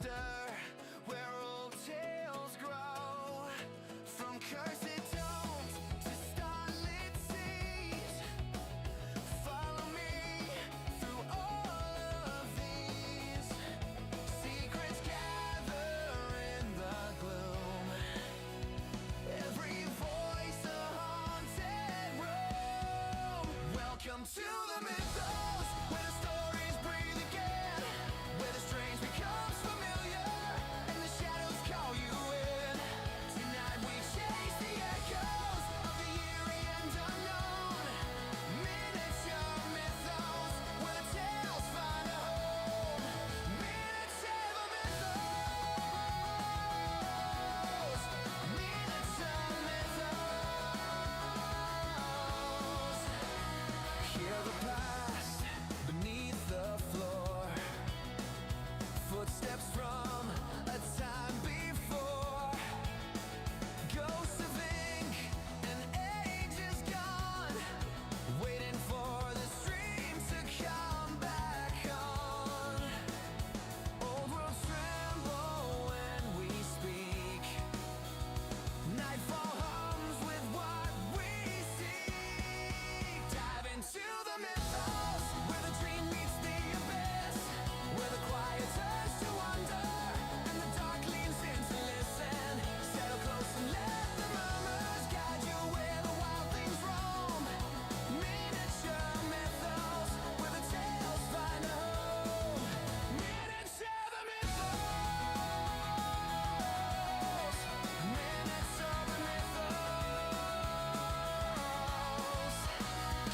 stir where old tales grow from cursed tomes to starlit seas. Follow me through all of these secrets gather in the gloom. Every voice a haunted room. Welcome to the mythos, where the stories breathe again, where the strange becomes familiar and the shadows call you in. Tonight we chase the echoes of the eerie and unknown. Miniature mythos, where the tales find a home. Miniature mythos. Miniature mythos. Hear the past beneath the floor. Footsteps from a time before. Ghosts of ink and ages gone, waiting for the stream to come back on. Old worlds tremble when we speak. Nightfall hums with what we seek. Dive into the mythos, where the dream meets the abyss, where the quiet turns to wonder and the dark leans in to listen. Settle close and let the murmurs guide you where the wild things roam. Miniature mythos, where the tales find a home. Miniature the mythos. Miniature the mythos.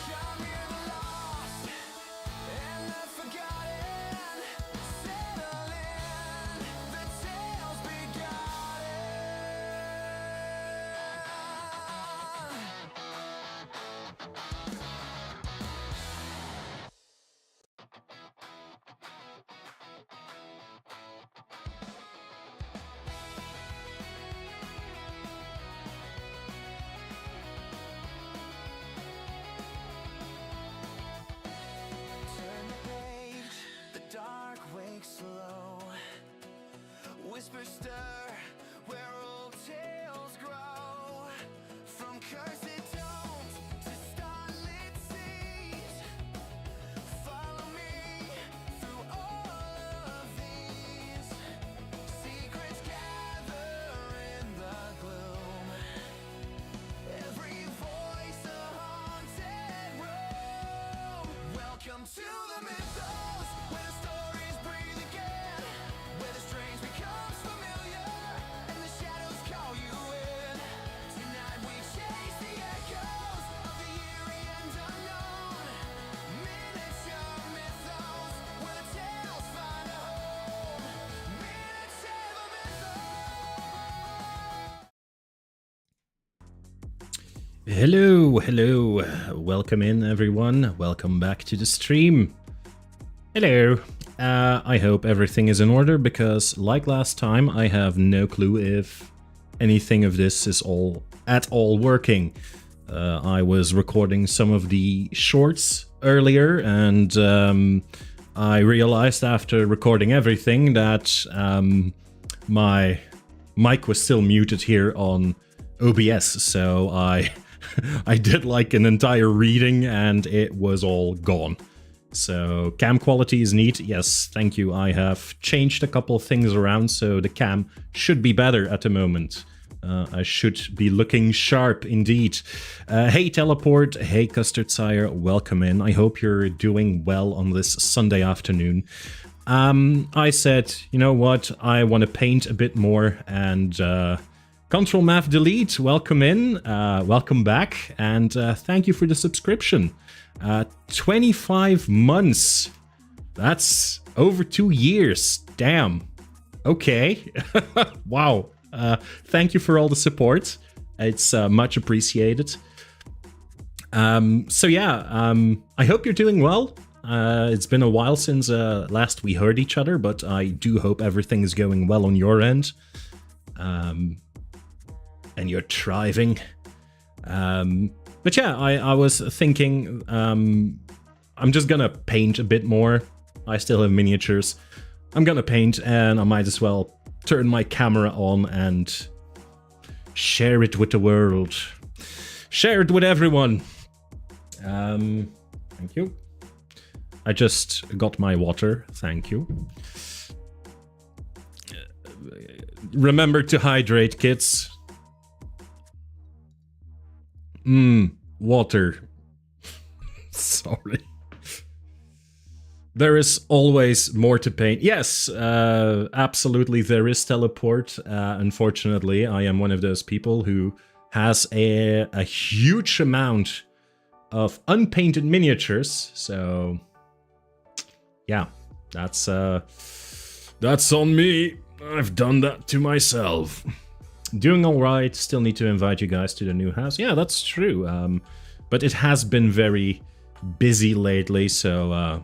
Come hear the lost and the forgotten. Settle in, the tales begotten. Turn the page, the dark wakes slow. Whispers stir where old tales grow. From cursed tomes to starlit seas. Follow me through all of these secrets gather in the gloom. Every voice a haunted room. Welcome to the mythos, where the stories breathe again, where the strange becomes familiar and the shadows call you in. Tonight we chase the echoes of the eerie and unknown. Miniature mythos, where the tales find a home. Miniature mythos. Hello, hello. Welcome in, everyone. Welcome back to the stream. Hello. I hope everything is in order because, like last time, I have no clue if anything of this is at all working. I was recording some of the shorts earlier, and I realized after recording everything that my mic was still muted here on OBS, so I did like an entire reading and it was all gone. So cam quality is neat. Yes, thank you. I have changed a couple of things around, so the cam should be better at the moment. I should be looking sharp indeed. Hey Teleport, hey Custard Sire, welcome in. I hope you're doing well on this Sunday afternoon. I said, you know what, I want to paint a bit more, and Control Math Delete, welcome in, welcome back, and thank you for the subscription. 25 months. That's over 2 years. Damn. Okay. Wow. Thank you for all the support. It's much appreciated. So yeah, I hope you're doing well. It's been a while since last we heard each other, but I do hope everything is going well on your end. And you're thriving. But yeah, I was thinking I'm just gonna paint a bit more. I still have miniatures. I'm gonna paint, and I might as well turn my camera on and share it with the world. Share it with everyone. Thank you. I just got my water. Thank you. Remember to hydrate, kids. Water. Sorry. There is always more to paint. Yes, absolutely there is teleport. Unfortunately, I am one of those people who has a huge amount of unpainted miniatures. So, yeah, that's on me. I've done that to myself. Doing all right. Still need to invite you guys to the new house. Yeah, that's true. But it has been very busy lately, so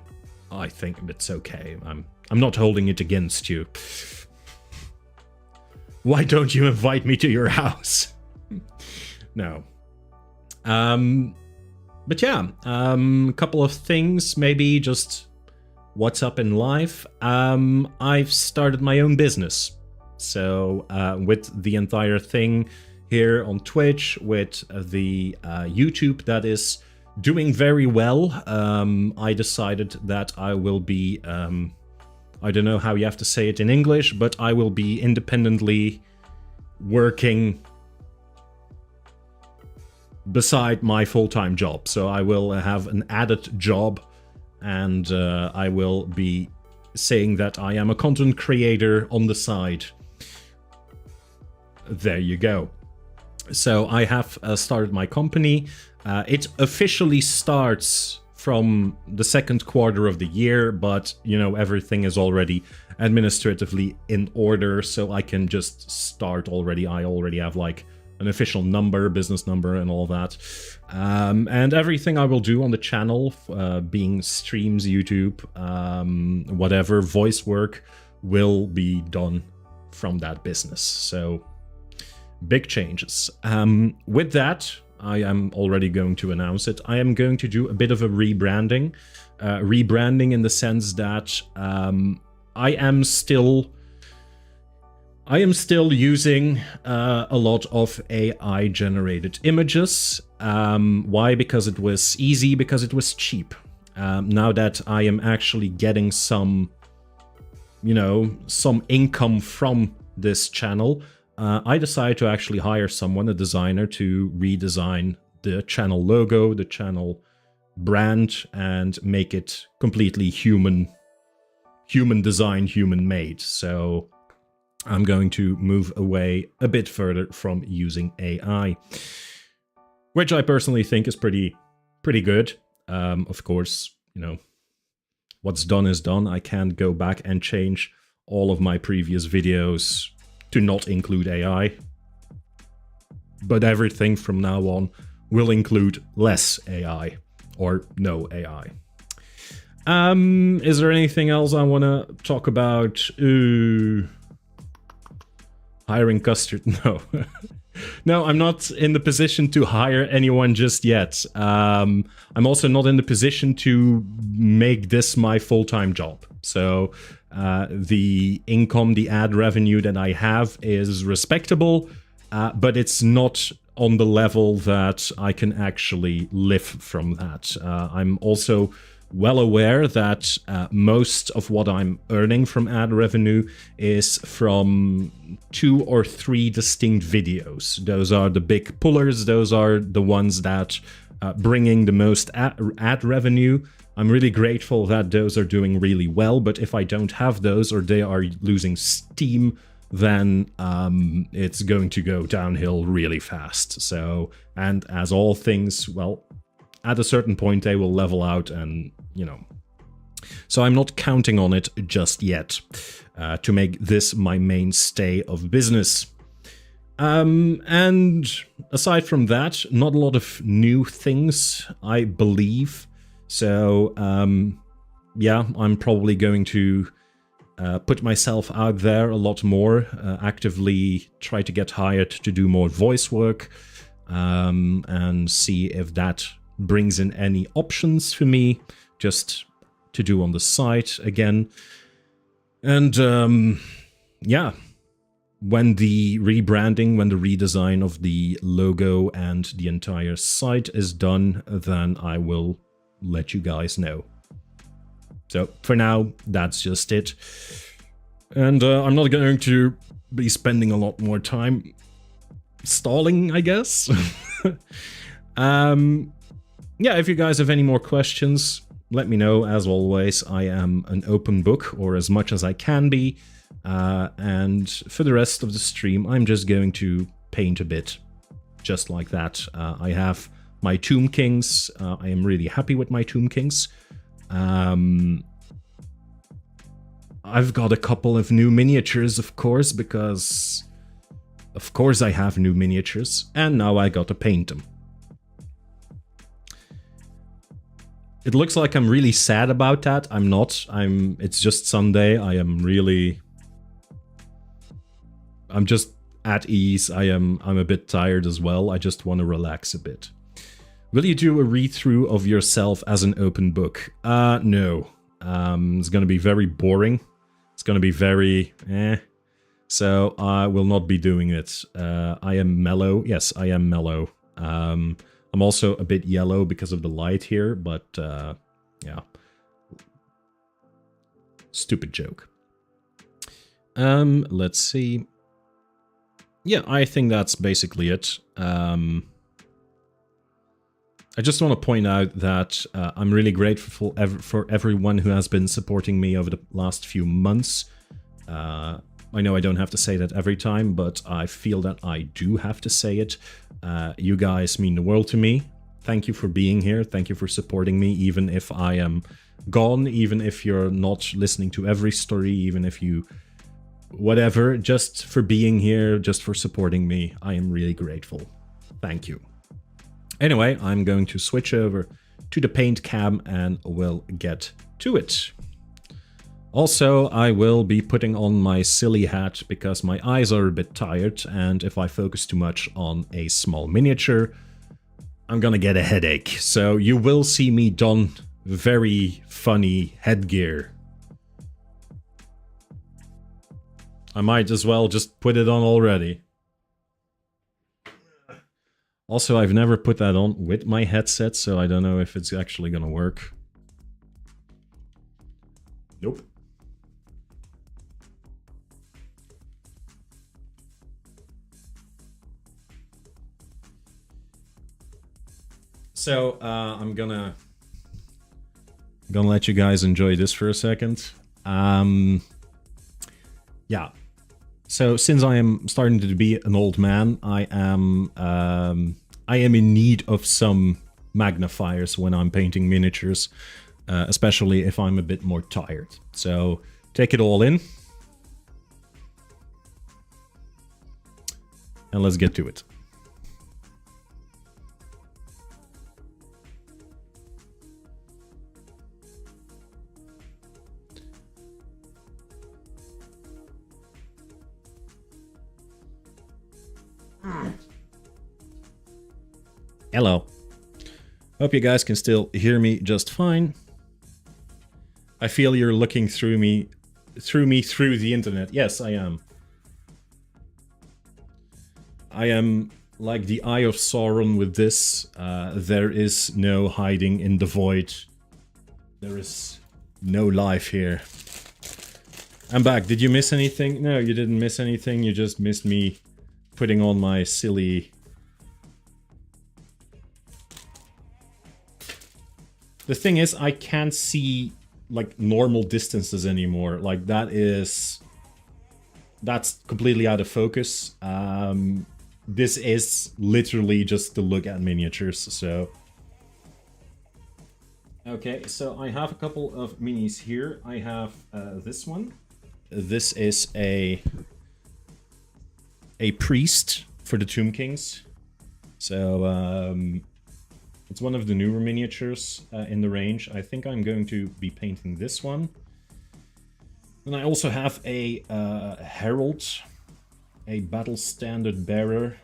I think it's okay. I'm not holding it against you. Why don't you invite me to your house? No. But yeah, a couple of things, maybe just what's up in life. I've started my own business. So with the entire thing here on Twitch, with the YouTube that is doing very well, I decided that I will be, I don't know how you have to say it in English, but I will be independently working beside my full-time job. So I will have an added job, and I will be saying that I am a content creator on the side. There you go. So I have started my company. It officially starts from the second quarter of the year, but, you know, everything is already administratively in order, so I can just start already. I already have, like, an official number, business number, and all that. And everything I will do on the channel, being streams, YouTube, whatever, voice work, will be done from that business. So, big changes. With that, I am already going to announce it. I am going to do a bit of a rebranding. Rebranding in the sense that I am still using a lot of AI-generated images. Why? Because it was easy, because it was cheap. Now that I am actually getting some, you know, some income from this channel, I decided to actually hire someone, a designer, to redesign the channel logo, the channel brand, and make it completely human designed, human made. So I'm going to move away a bit further from using AI, which I personally think is pretty good. Of course, you know, what's done is done. I can't go back and change all of my previous videos to not include AI. But everything from now on will include less AI, or no AI. Is there anything else I want to talk about? Hiring custard? No. No, I'm not in the position to hire anyone just yet. I'm also not in the position to make this my full-time job. So the income, the ad revenue that I have is respectable, but it's not on the level that I can actually live from that. I'm also well aware that most of what I'm earning from ad revenue is from 2 or 3 distinct videos. Those are the big pullers, those are the ones that bringing the most ad revenue. I'm really grateful that those are doing really well, but if I don't have those or they are losing steam, then it's going to go downhill really fast. So, and as all things, well, at a certain point they will level out, and, you know. So I'm not counting on it just yet to make this my mainstay of business. And aside from that, not a lot of new things, I believe. So, yeah, I'm probably going to put myself out there a lot more, actively try to get hired to do more voice work, and see if that brings in any options for me just to do on the side again. And yeah, when the rebranding, when the redesign of the logo and the entire site is done, then I will let you guys know. So for now, that's just it. And I'm not going to be spending a lot more time stalling, I guess. Yeah, if you guys have any more questions, let me know. As always, I am an open book, or as much as I can be. And for the rest of the stream, I'm just going to paint a bit, just like that. I have my Tomb Kings. I am really happy with my Tomb Kings. I've got a couple of new miniatures, of course, because of course I have new miniatures, and now I got to paint them. It looks like I'm really sad about that. I'm not. It's just Sunday. I'm just at ease. I'm a bit tired as well. I just want to relax a bit. Will you do a read-through of yourself as an open book? No. It's going to be very boring. It's going to be very So I will not be doing it. I am mellow. Yes, I am mellow. I'm also a bit yellow because of the light here, but yeah. Stupid joke. Let's see. Yeah, I think that's basically it. I just want to point out that I'm really grateful for everyone who has been supporting me over the last few months. I know I don't have to say that every time, but I feel that I do have to say it. You guys mean the world to me. Thank you for being here. Thank you for supporting me, even if I am gone, even if you're not listening to every story, even if you... whatever, just for being here, just for supporting me. I am really grateful. Thank you. Anyway, I'm going to switch over to the paint cam and we'll get to it. Also, I will be putting on my silly hat because my eyes are a bit tired, and if I focus too much on a small miniature, I'm gonna get a headache. So you will see me don very funny headgear. I might as well just put it on already. Also, I've never put that on with my headset, so I don't know if it's actually gonna work. Nope. So, I'm gonna let you guys enjoy this for a second. Yeah. So, since I am starting to be an old man, I am in need of some magnifiers when I'm painting miniatures, especially if I'm a bit more tired. So, take it all in. And let's get to it. Hello. Hope you guys can still hear me just fine. I feel you're looking through me through the internet. Yes, I am. I am like the Eye of Sauron with this. There is no hiding in the void. There is no life here. I'm back. Did you miss anything? No, you didn't miss anything. You just missed me putting on my silly... The thing is, I can't see, like, normal distances anymore. Like, that's completely out of focus. This is literally just to look at miniatures, so... Okay, so I have a couple of minis here. I have this one. This is a priest for the Tomb Kings. So, it's one of the newer miniatures in the range. I think I'm going to be painting this one. And I also have a herald, a battle standard bearer,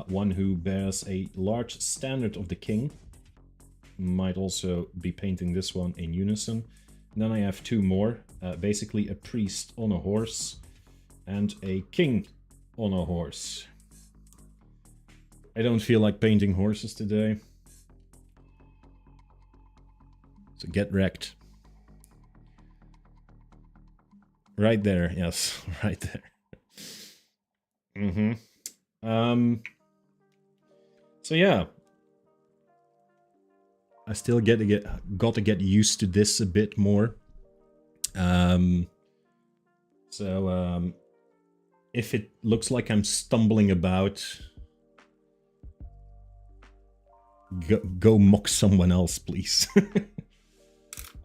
one who bears a large standard of the king. Might also be painting this one in unison. Then I have two more. Basically a priest on a horse and a king on a horse. I don't feel like painting horses today. So get wrecked. Right there, yes, right there. So yeah. I still got to get used to this a bit more. If it looks like I'm stumbling about, go mock someone else, please.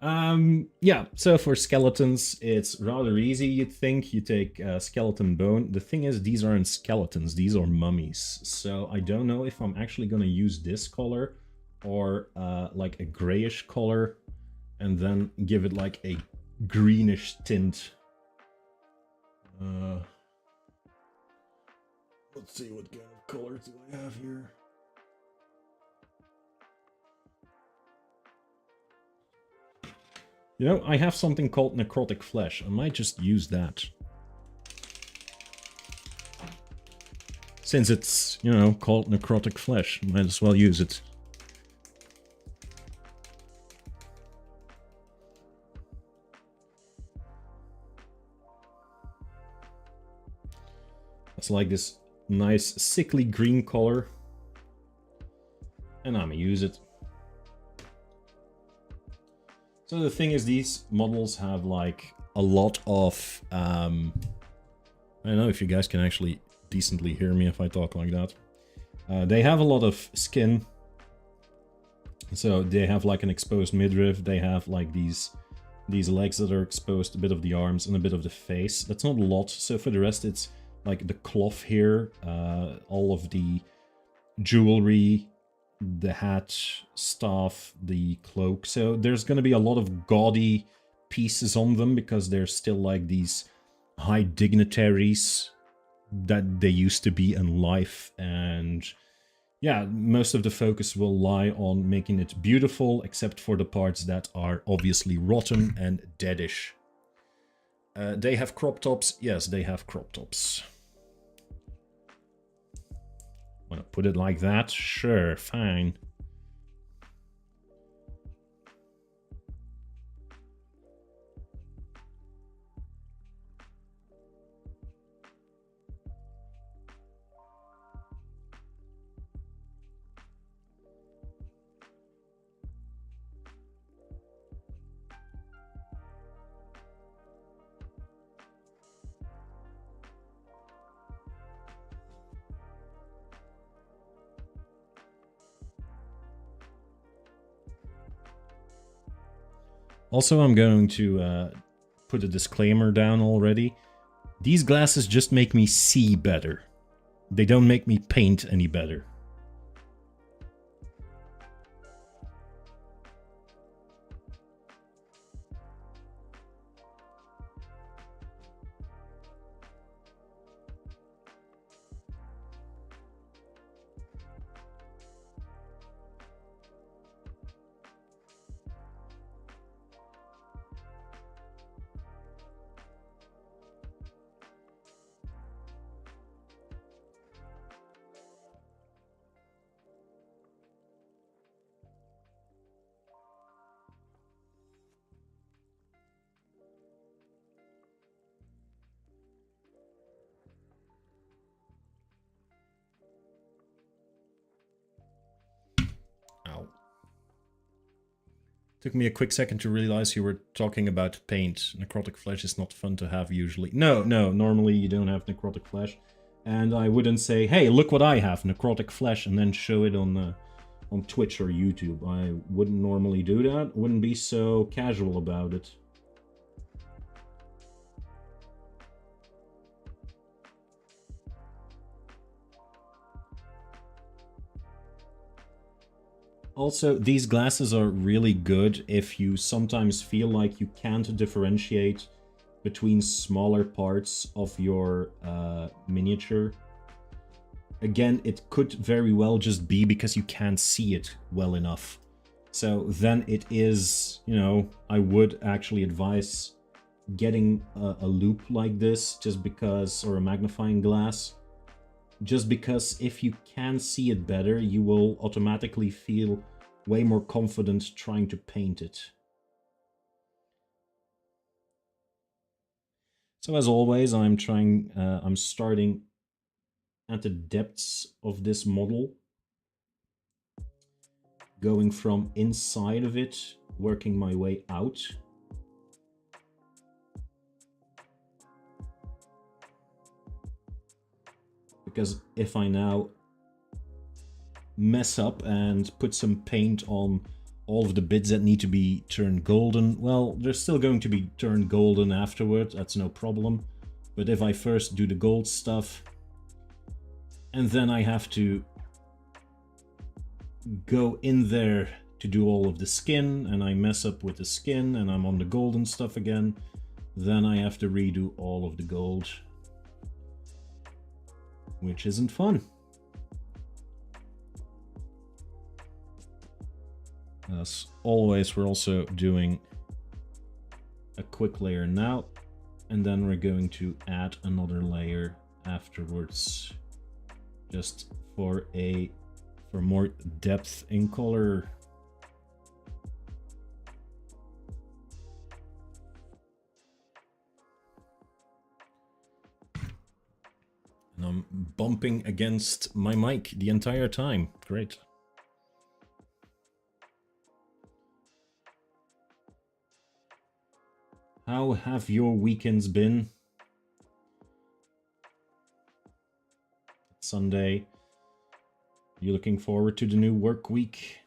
Yeah, so for skeletons, it's rather easy, you'd think. You take skeleton bone. The thing is, these aren't skeletons, these are mummies. So I don't know if I'm actually gonna use this color or like a grayish color and then give it like a greenish tint. Let's see, what kind of color do I have here? You know, I have something called necrotic flesh. I might just use that. Since it's, you know, called necrotic flesh, might as well use it. It's like this nice sickly green color. And I'm gonna use it. So the thing is, these models have like a lot of, I don't know if you guys can actually decently hear me if I talk like that. They have a lot of skin. So they have like an exposed midriff, they have like these legs that are exposed, a bit of the arms and a bit of the face. That's not a lot, so for the rest it's like the cloth here, all of the jewelry, the hat, staff, the cloak. So there's going to be a lot of gaudy pieces on them because they're still like these high dignitaries that they used to be in life. And yeah, most of the focus will lie on making it beautiful, except for the parts that are obviously rotten and deadish. They have crop tops. Yes, they have crop tops. Want to put it like that? Sure, fine. Also, I'm going to put a disclaimer down already. These glasses just make me see better. They don't make me paint any better. Took me a quick second to realize you were talking about paint. Necrotic flesh is not fun to have usually. No, normally you don't have necrotic flesh. And I wouldn't say, hey, look what I have, necrotic flesh, and then show it on Twitch or YouTube. I wouldn't normally do that. Wouldn't be so casual about it. Also, these glasses are really good if you sometimes feel like you can't differentiate between smaller parts of your miniature. Again, it could very well just be because you can't see it well enough. So then it is, you know, I would actually advise getting a loupe like this, just because, or a magnifying glass, just because if you can see it better, you will automatically feel way more confident trying to paint it. So as always, I'm starting at the depths of this model, going from inside of it, working my way out. Because if I now mess up and put some paint on all of the bits that need to be turned golden, well, they're still going to be turned golden afterward, that's no problem. But if I first do the gold stuff, and then I have to go in there to do all of the skin, and I mess up with the skin, and I'm on the golden stuff again, then I have to redo all of the gold, which isn't fun. As always, we're also doing a quick layer now, and then we're going to add another layer afterwards, just for more depth in color. And I'm bumping against my mic the entire time. Great. How have your weekends been? It's Sunday. You looking forward to the new work week?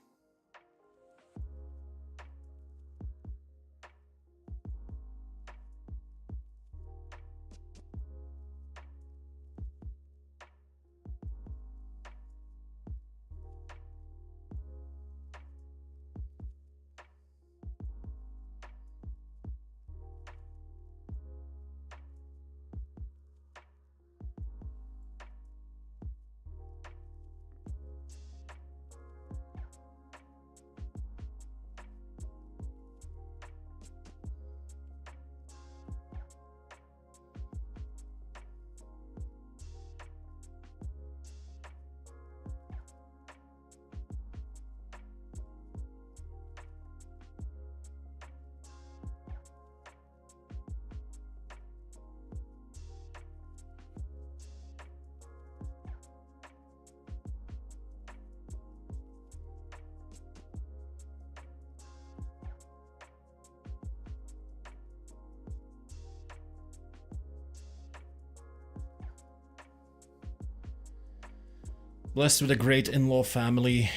Blessed with a great in-law family.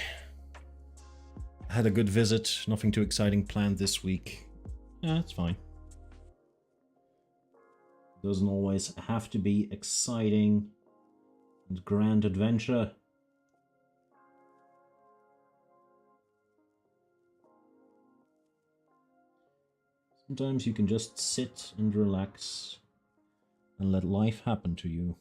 Had a good visit. Nothing too exciting planned this week. Yeah, it's fine. Doesn't always have to be exciting and grand adventure. Sometimes you can just sit and relax and let life happen to you.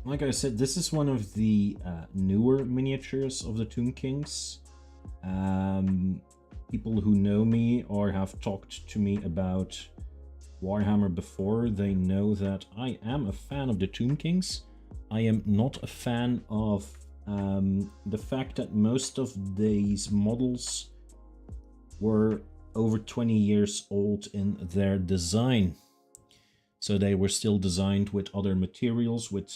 Like I said, this is one of the newer miniatures of the Tomb Kings. People who know me or have talked to me about Warhammer before, they know that I am a fan of the Tomb Kings. I am not a fan of the fact that most of these models were over 20 years old in their design. So they were still designed with other materials, with,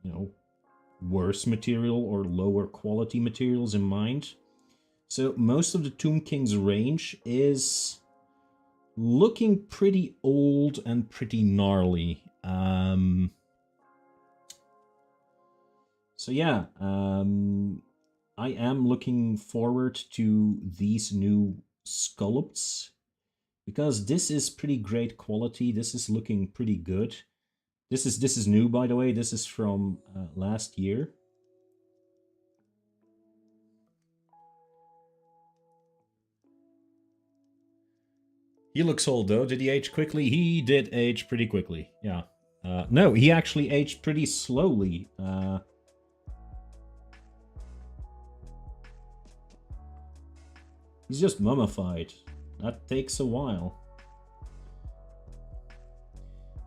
you know, worse material or lower quality materials in mind. So most of the Tomb King's range is looking pretty old and pretty gnarly. So yeah, I am looking forward to these new sculpts because this is pretty great quality. This is looking pretty good. This is new, by the way. This is from last year. He looks old though. Did he age quickly? He did age pretty quickly. Yeah. No, he actually aged pretty slowly. He's just mummified. That takes a while.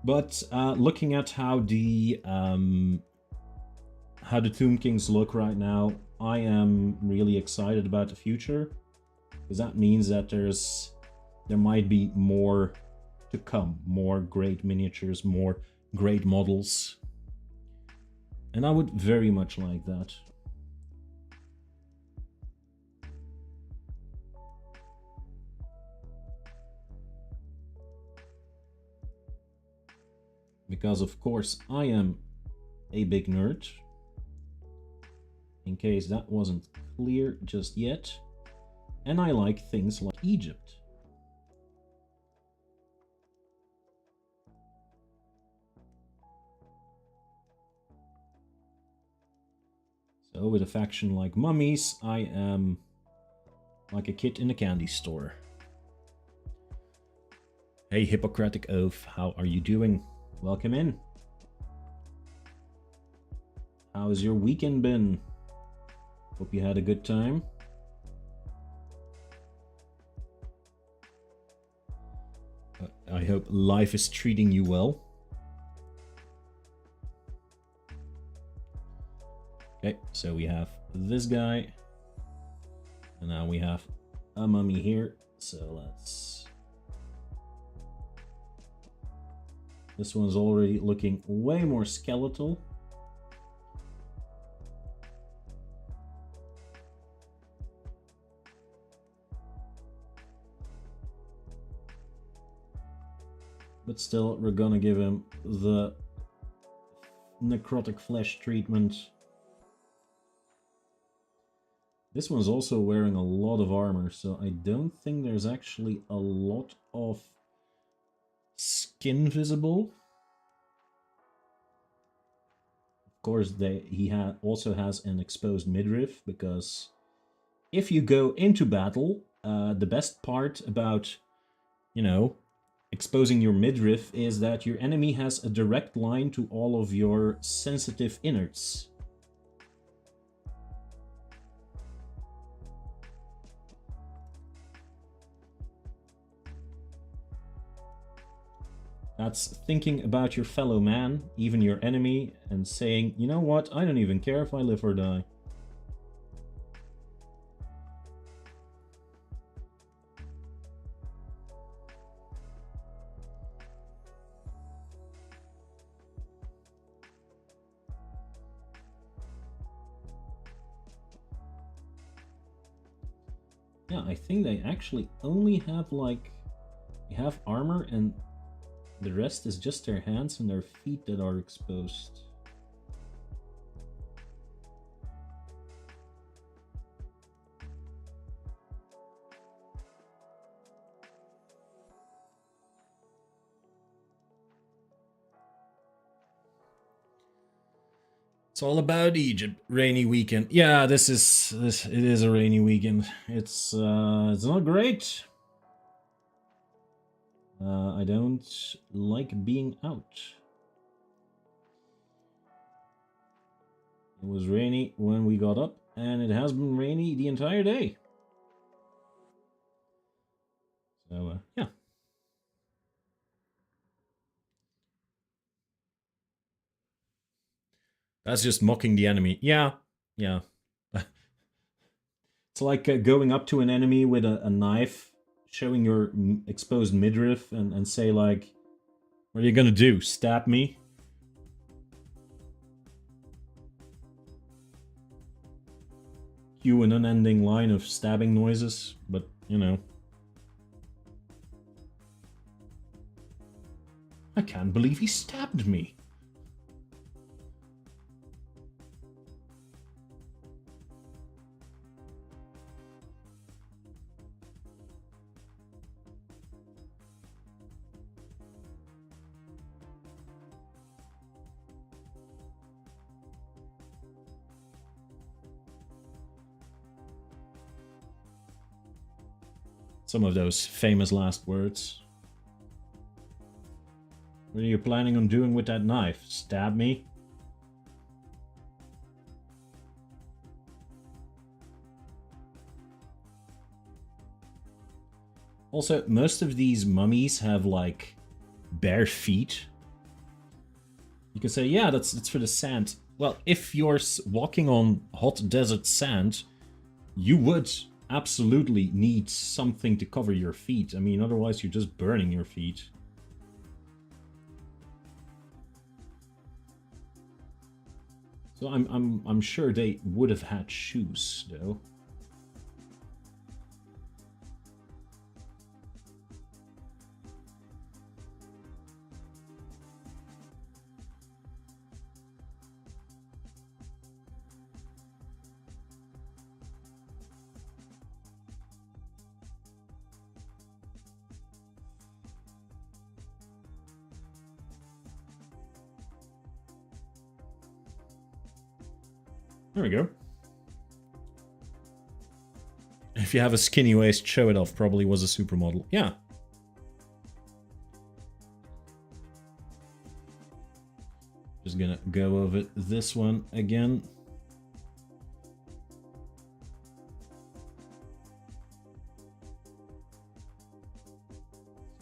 But looking at how the Tomb Kings look right now, I am really excited about the future, because that means that there might be more to come, more great miniatures, more great models, and I would very much like that. Because of course I am a big nerd, in case that wasn't clear just yet, and I like things like Egypt. So with a faction like Mummies, I am like a kid in a candy store. Hey Hippocratic Oath, how are you doing? Welcome in. How's your weekend been? Hope you had a good time. I hope life is treating you well. Okay, so we have this guy. And now we have a mummy here. So let's... This one's already looking way more skeletal. But still, we're gonna give him the necrotic flesh treatment. This one's also wearing a lot of armor, so I don't think there's actually a lot of skin visible. Of course, he also has an exposed midriff, because if you go into battle, the best part about, you know, exposing your midriff is that your enemy has a direct line to all of your sensitive innards. That's thinking about your fellow man, even your enemy, and saying, you know what, I don't even care if I live or die. Yeah, I think they actually only have, like, they have armor and the rest is just their hands and their feet that are exposed. It's all about Egypt. Rainy weekend. Yeah, it is a rainy weekend. It's not great. I don't like being out. It was rainy when we got up, and it has been rainy the entire day. So, yeah. That's just mocking the enemy. Yeah, yeah. It's like going up to an enemy with a knife, showing your exposed midriff, and say like, what are you gonna do, stab me? Cue an unending line of stabbing noises, but, you know. I can't believe he stabbed me. some of those famous last words. What are you planning on doing with that knife? Stab me? Also, most of these mummies have, like, bare feet. You can say, yeah, that's for the sand. Well, if you're walking on hot desert sand, you would absolutely need something to cover your feet. I mean, otherwise you're just burning your feet. So I'm sure they would have had shoes, though. There we go. If you have a skinny waist, show it off. Probably was a supermodel. Yeah. Just gonna go over this one again.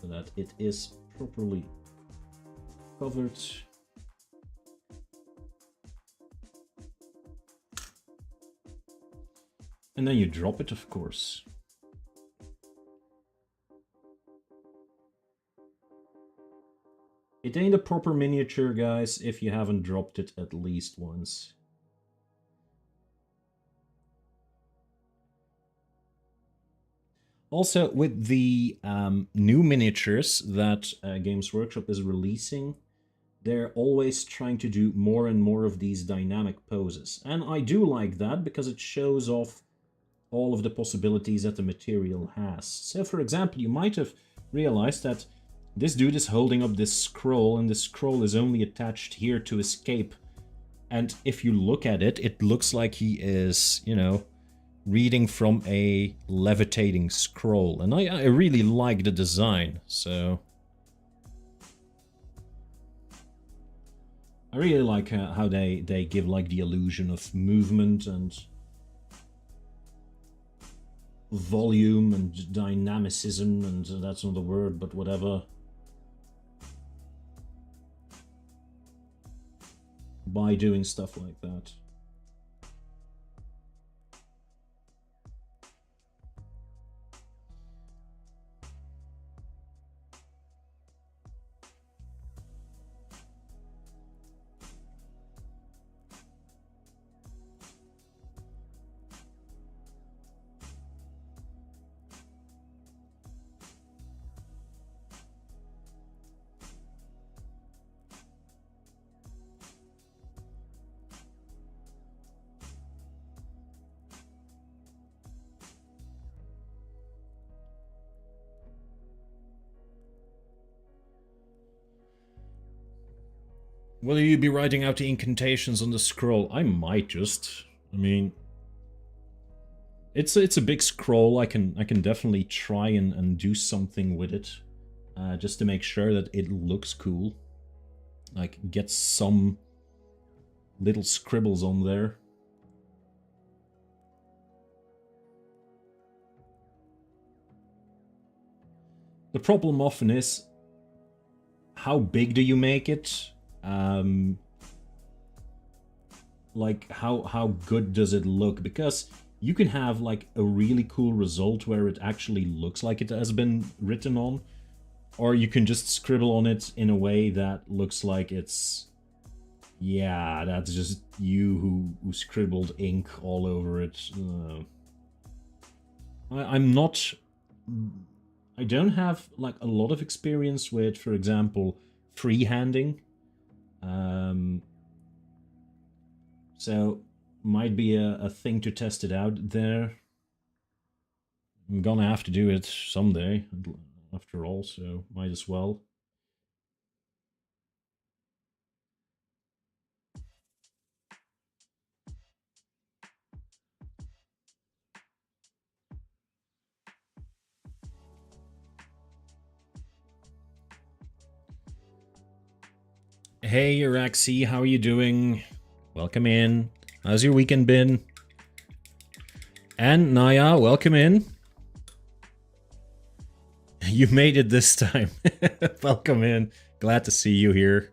So that it is properly covered. And then you drop it, of course. It ain't a proper miniature, guys, if you haven't dropped it at least once. Also, with the new miniatures that Games Workshop is releasing, they're always trying to do more and more of these dynamic poses. And I do like that because it shows off all of the possibilities that the material has. So, for example, you might have realized that this dude is holding up this scroll, and this scroll is only attached here to escape. And if you look at it, it looks like he is, you know, reading from a levitating scroll. And I really like the design, so... I really like how they give, like, the illusion of movement and volume and dynamicism, and that's not a word, but whatever, by doing stuff like that. Will you be writing out the incantations on the scroll? I might just. I mean, it's a big scroll. I can definitely try and do something with it, just to make sure that it looks cool. Like, get some little scribbles on there. The problem often is, how big do you make it? Like, how good does it look? Because you can have, like, a really cool result where it actually looks like it has been written on, or you can just scribble on it in a way that looks like it's... yeah, that's just you who scribbled ink all over it. I'm not... I don't have, like, a lot of experience with, for example, freehanding. So, might be a thing to test it out there. I'm gonna have to do it someday, after all, so might as well. Hey, Araxi, how are you doing? Welcome in. How's your weekend been? And Naya, welcome in. You made it this time. Welcome in. Glad to see you here.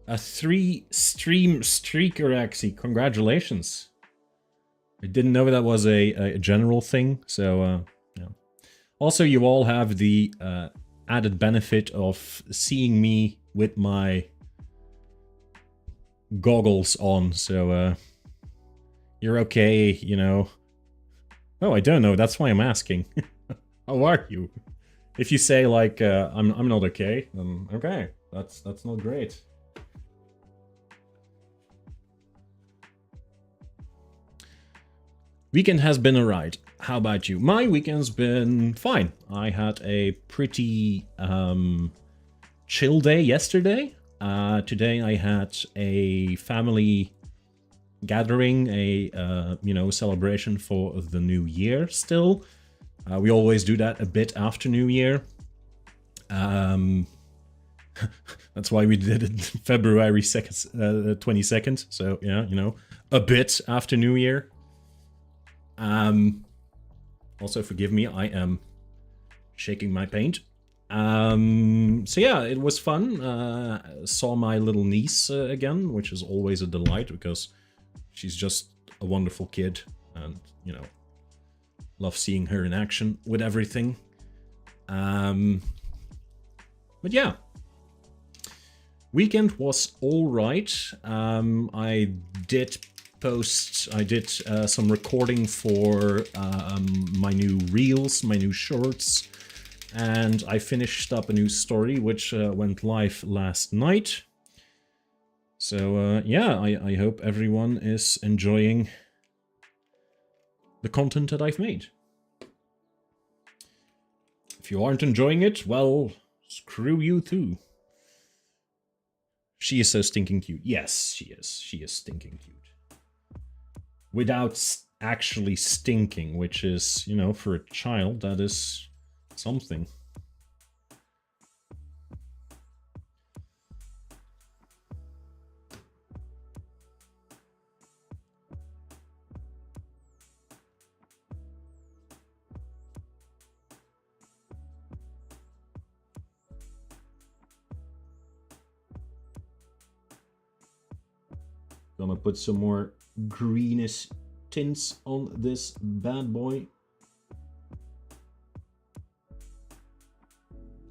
A 3-stream streak, Araxi. Congratulations. I didn't know that was a general thing, so yeah. Also, you all have the added benefit of seeing me with my goggles on, so you're okay, you know. Oh, I don't know, that's why I'm asking. How are you? If you say, like, I'm not okay, then okay, that's not great. Weekend has been alright. How about you? My weekend's been fine. I had a pretty chill day yesterday. Today I had a family gathering, a celebration for the new year still. We always do that a bit after New Year. That's why we did it February 2nd, 22nd. So yeah, you know, a bit after New Year. Also forgive me, I am shaking my paint. So yeah, it was fun. Saw my little niece again, which is always a delight because she's just a wonderful kid and, you know, love seeing her in action with everything. But yeah, weekend was all right. I did some recording for my new reels, my new shorts, and I finished up a new story which went live last night. So yeah, I hope everyone is enjoying the content that I've made. If you aren't enjoying it, well, screw you too. She is so stinking cute. Yes, she is. She is stinking cute. Without actually stinking, which is, you know, for a child, that is something. Gonna put some more greenish tints on this bad boy.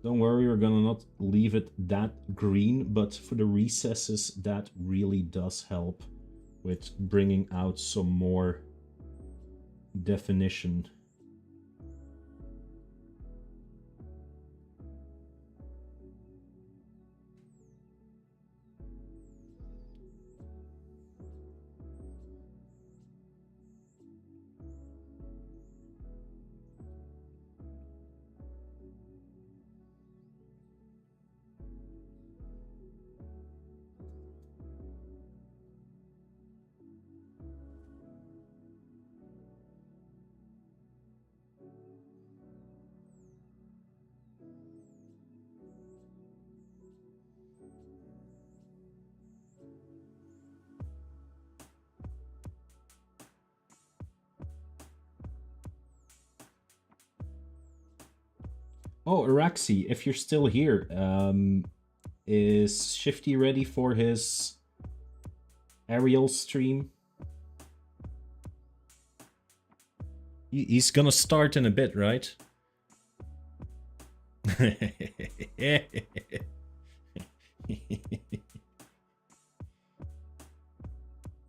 Don't worry, we're gonna not leave it that green, but for the recesses, that really does help with bringing out some more definition. Oh, Araxi, if you're still here, is Shifty ready for his aerial stream? He's gonna start in a bit, right?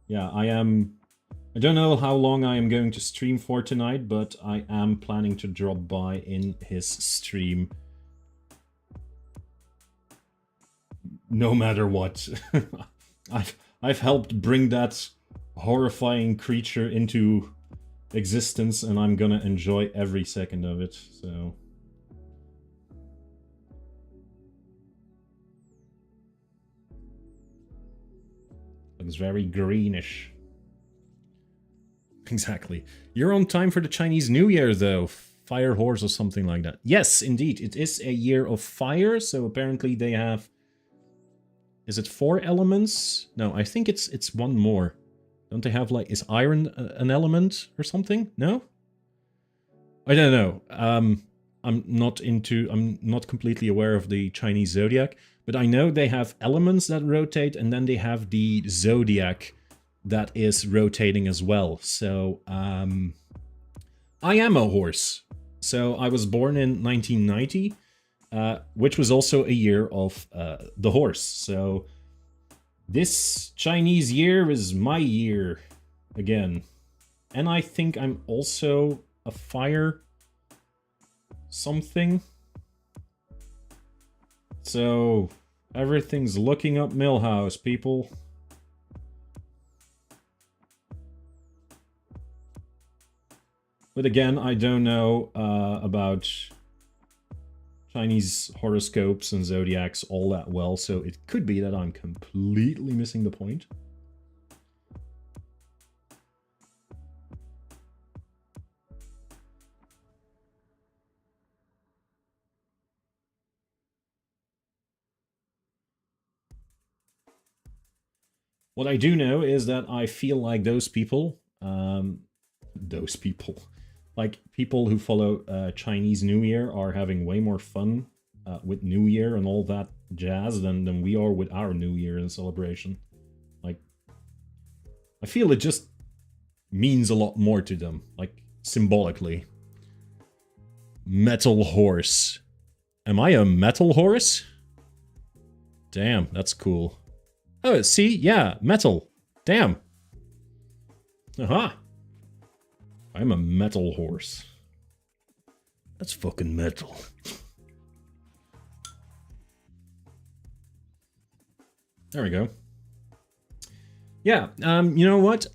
Yeah, I don't know how long I am going to stream for tonight, but I am planning to drop by in his stream. No matter what. I've helped bring that horrifying creature into existence, and I'm gonna enjoy every second of it, so... Looks very greenish. Exactly. You're on time for the Chinese New Year, though. fire horse or something like that. Yes, indeed, it is a year of fire. So apparently they have. Is it 4 elements? No, I think it's one more. Don't they have like is iron an element or something? No, I don't know. I'm not completely aware of the Chinese zodiac, but I know they have elements that rotate, and then they have the zodiac that is rotating as well. So I am a horse. So I was born in 1990, which was also a year of the horse. So this Chinese year is my year again. And I think I'm also a fire something. So everything's looking up Millhouse, people. But again, I don't know about Chinese horoscopes and zodiacs all that well, so it could be that I'm completely missing the point. What I do know is that I feel like those people, like people who follow Chinese New Year are having way more fun with New Year and all that jazz than we are with our New Year and celebration. Like, I feel it just means a lot more to them, like symbolically. Metal horse. Am I a metal horse? Damn, that's cool. Oh, see? Yeah, metal. Damn. Aha. I'm a metal horse. That's fucking metal. There we go. Yeah, you know what?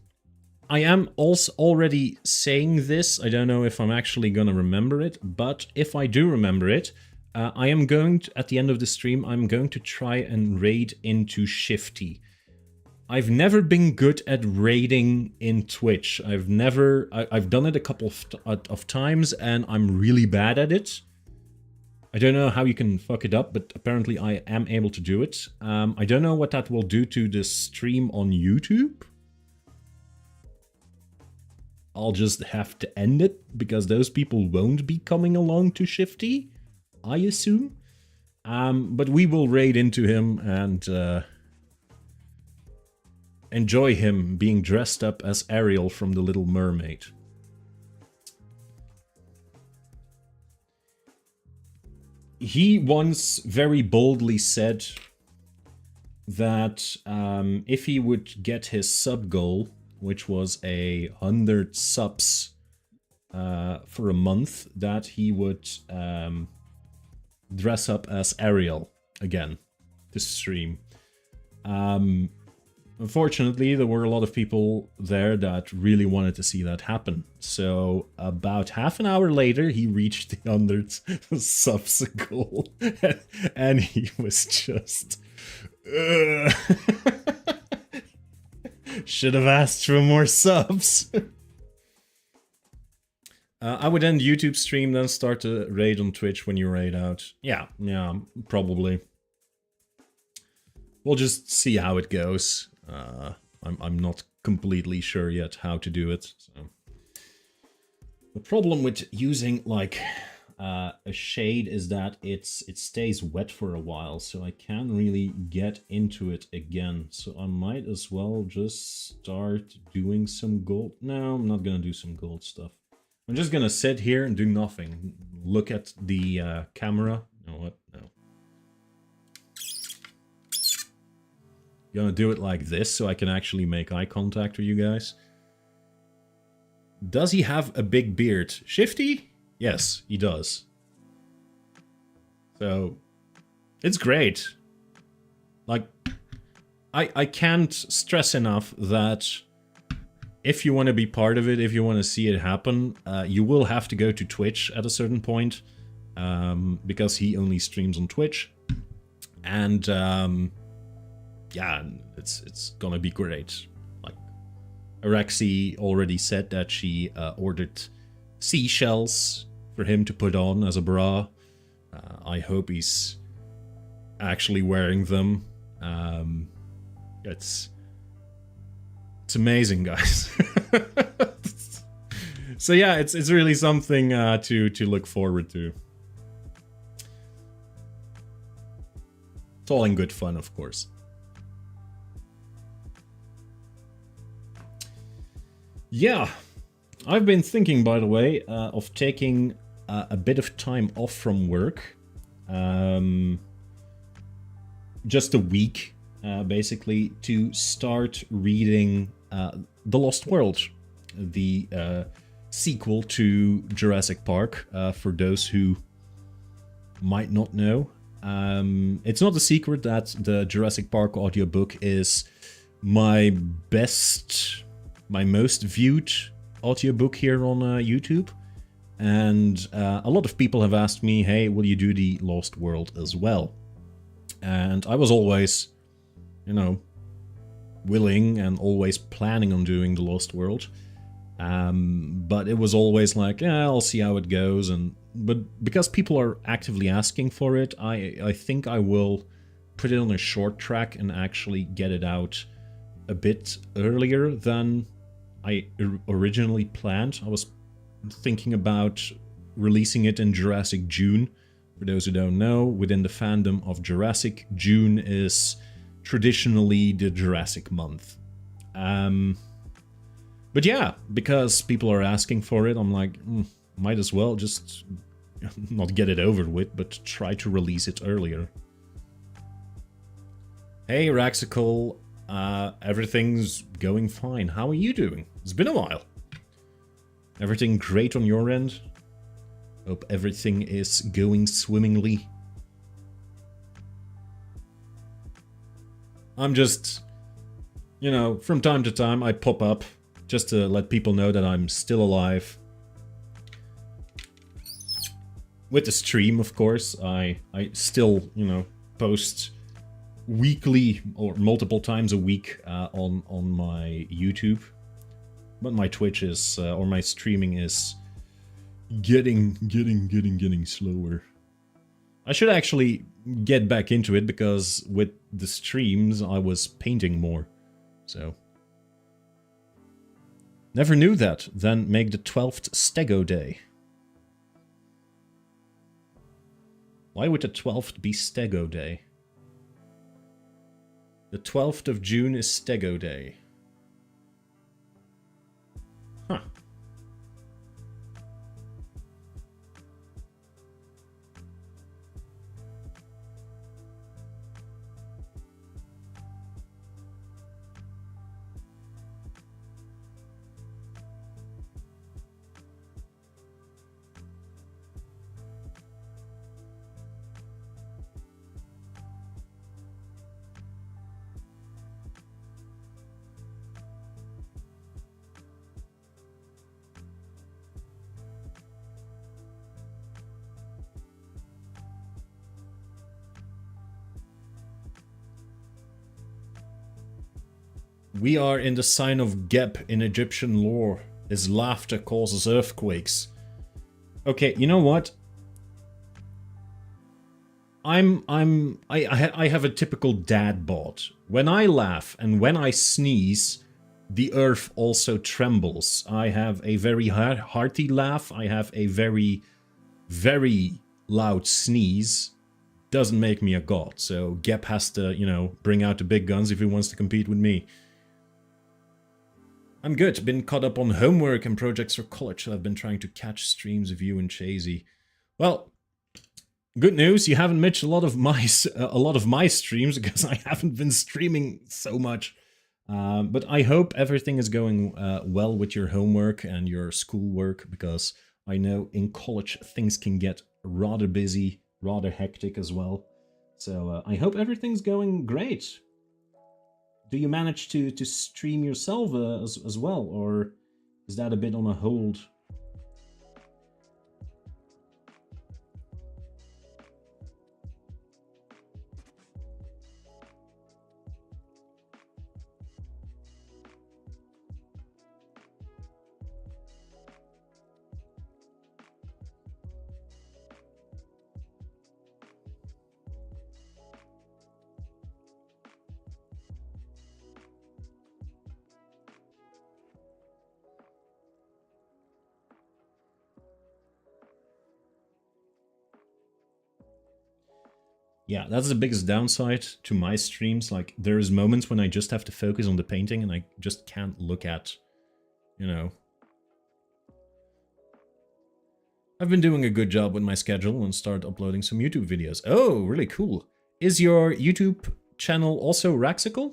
I am also already saying this. I don't know if I'm actually gonna remember it, but if I do remember it, I am going to, at the end of the stream, I'm going to try and raid into Shifty. I've never been good at raiding in Twitch. I've done it a couple of times, and I'm really bad at it. I don't know how you can fuck it up, but apparently I am able to do it. I don't know what that will do to the stream on YouTube. I'll just have to end it, because those people won't be coming along to Shifty, I assume. But we will raid into him and enjoy him being dressed up as Ariel from The Little Mermaid. He once very boldly said that if he would get his sub goal, which was 100 subs for a month, that he would dress up as Ariel again to stream. Unfortunately, there were a lot of people there that really wanted to see that happen. So about half an hour later, he reached the 100 subs goal. And he was just... should have asked for more subs. I would end YouTube stream, then start a raid on Twitch when you raid out. Yeah, probably. We'll just see how it goes. I'm not completely sure yet how to do it. So. The problem with using like a shade is that it stays wet for a while, so I can't really get into it again. So I might as well just start doing some gold. No, I'm not gonna do some gold stuff. I'm just gonna sit here and do nothing. Look at the camera. You know what? No. Gonna do it like this so I can actually make eye contact with you guys. Does he have a big beard? Shifty? Yes, he does. So, it's great. Like, I can't stress enough that if you want to be part of it, if you want to see it happen, you will have to go to Twitch at a certain point, because he only streams on Twitch. And, yeah, it's gonna be great. Like, Araxi already said that she ordered seashells for him to put on as a bra. I hope he's actually wearing them. It's amazing, guys. So yeah, it's really something to look forward to. It's all in good fun, of course. Yeah, I've been thinking, by the way, of taking a bit of time off from work. Just a week, basically, to start reading The Lost World, the sequel to Jurassic Park, for those who might not know. It's not a secret that the Jurassic Park audiobook is my most viewed audiobook here on YouTube. And a lot of people have asked me, hey, will you do The Lost World as well? And I was always, willing and always planning on doing The Lost World. But it was always like, yeah, I'll see how it goes. But because people are actively asking for it, I think I will put it on a short track and actually get it out a bit earlier than I originally planned. I was thinking about releasing it in Jurassic June. For those who don't know, within the fandom of Jurassic, June is traditionally the Jurassic month. But yeah, because people are asking for it, I'm like, might as well just not get it over with, but try to release it earlier. Hey, Raxical, everything's going fine. How are you doing? It's been a while. Everything great on your end? Hope everything is going swimmingly. I'm just, from time to time I pop up just to let people know that I'm still alive. With the stream, of course, I still, post weekly or multiple times a week on my YouTube. But my Twitch is, or my streaming is getting slower. I should actually get back into it because with the streams I was painting more. So never knew that. Then make the 12th Stego Day. Why would the 12th be Stego Day? The 12th of June is Stego Day. Huh. We are in the sign of Geb in Egyptian lore. His laughter causes earthquakes. Okay, you know what? I have a typical dad bod. When I laugh and when I sneeze, the earth also trembles. I have a very hearty laugh. I have a very, very loud sneeze. Doesn't make me a god. So Geb has to, bring out the big guns if he wants to compete with me. I'm good. Been caught up on homework and projects for college, so I've been trying to catch streams of you and Chasey. Well, good news. You haven't missed a lot of my streams because I haven't been streaming so much. But I hope everything is going well with your homework and your schoolwork, because I know in college things can get rather busy, rather hectic as well. So I hope everything's going great. Do you manage to stream yourself as well, or is that a bit on a hold? Yeah, that's the biggest downside to my streams. Like, there's moments when I just have to focus on the painting and I just can't look at, you know. I've been doing a good job with my schedule and start uploading some YouTube videos. Oh, really cool. Is your YouTube channel also Raxical?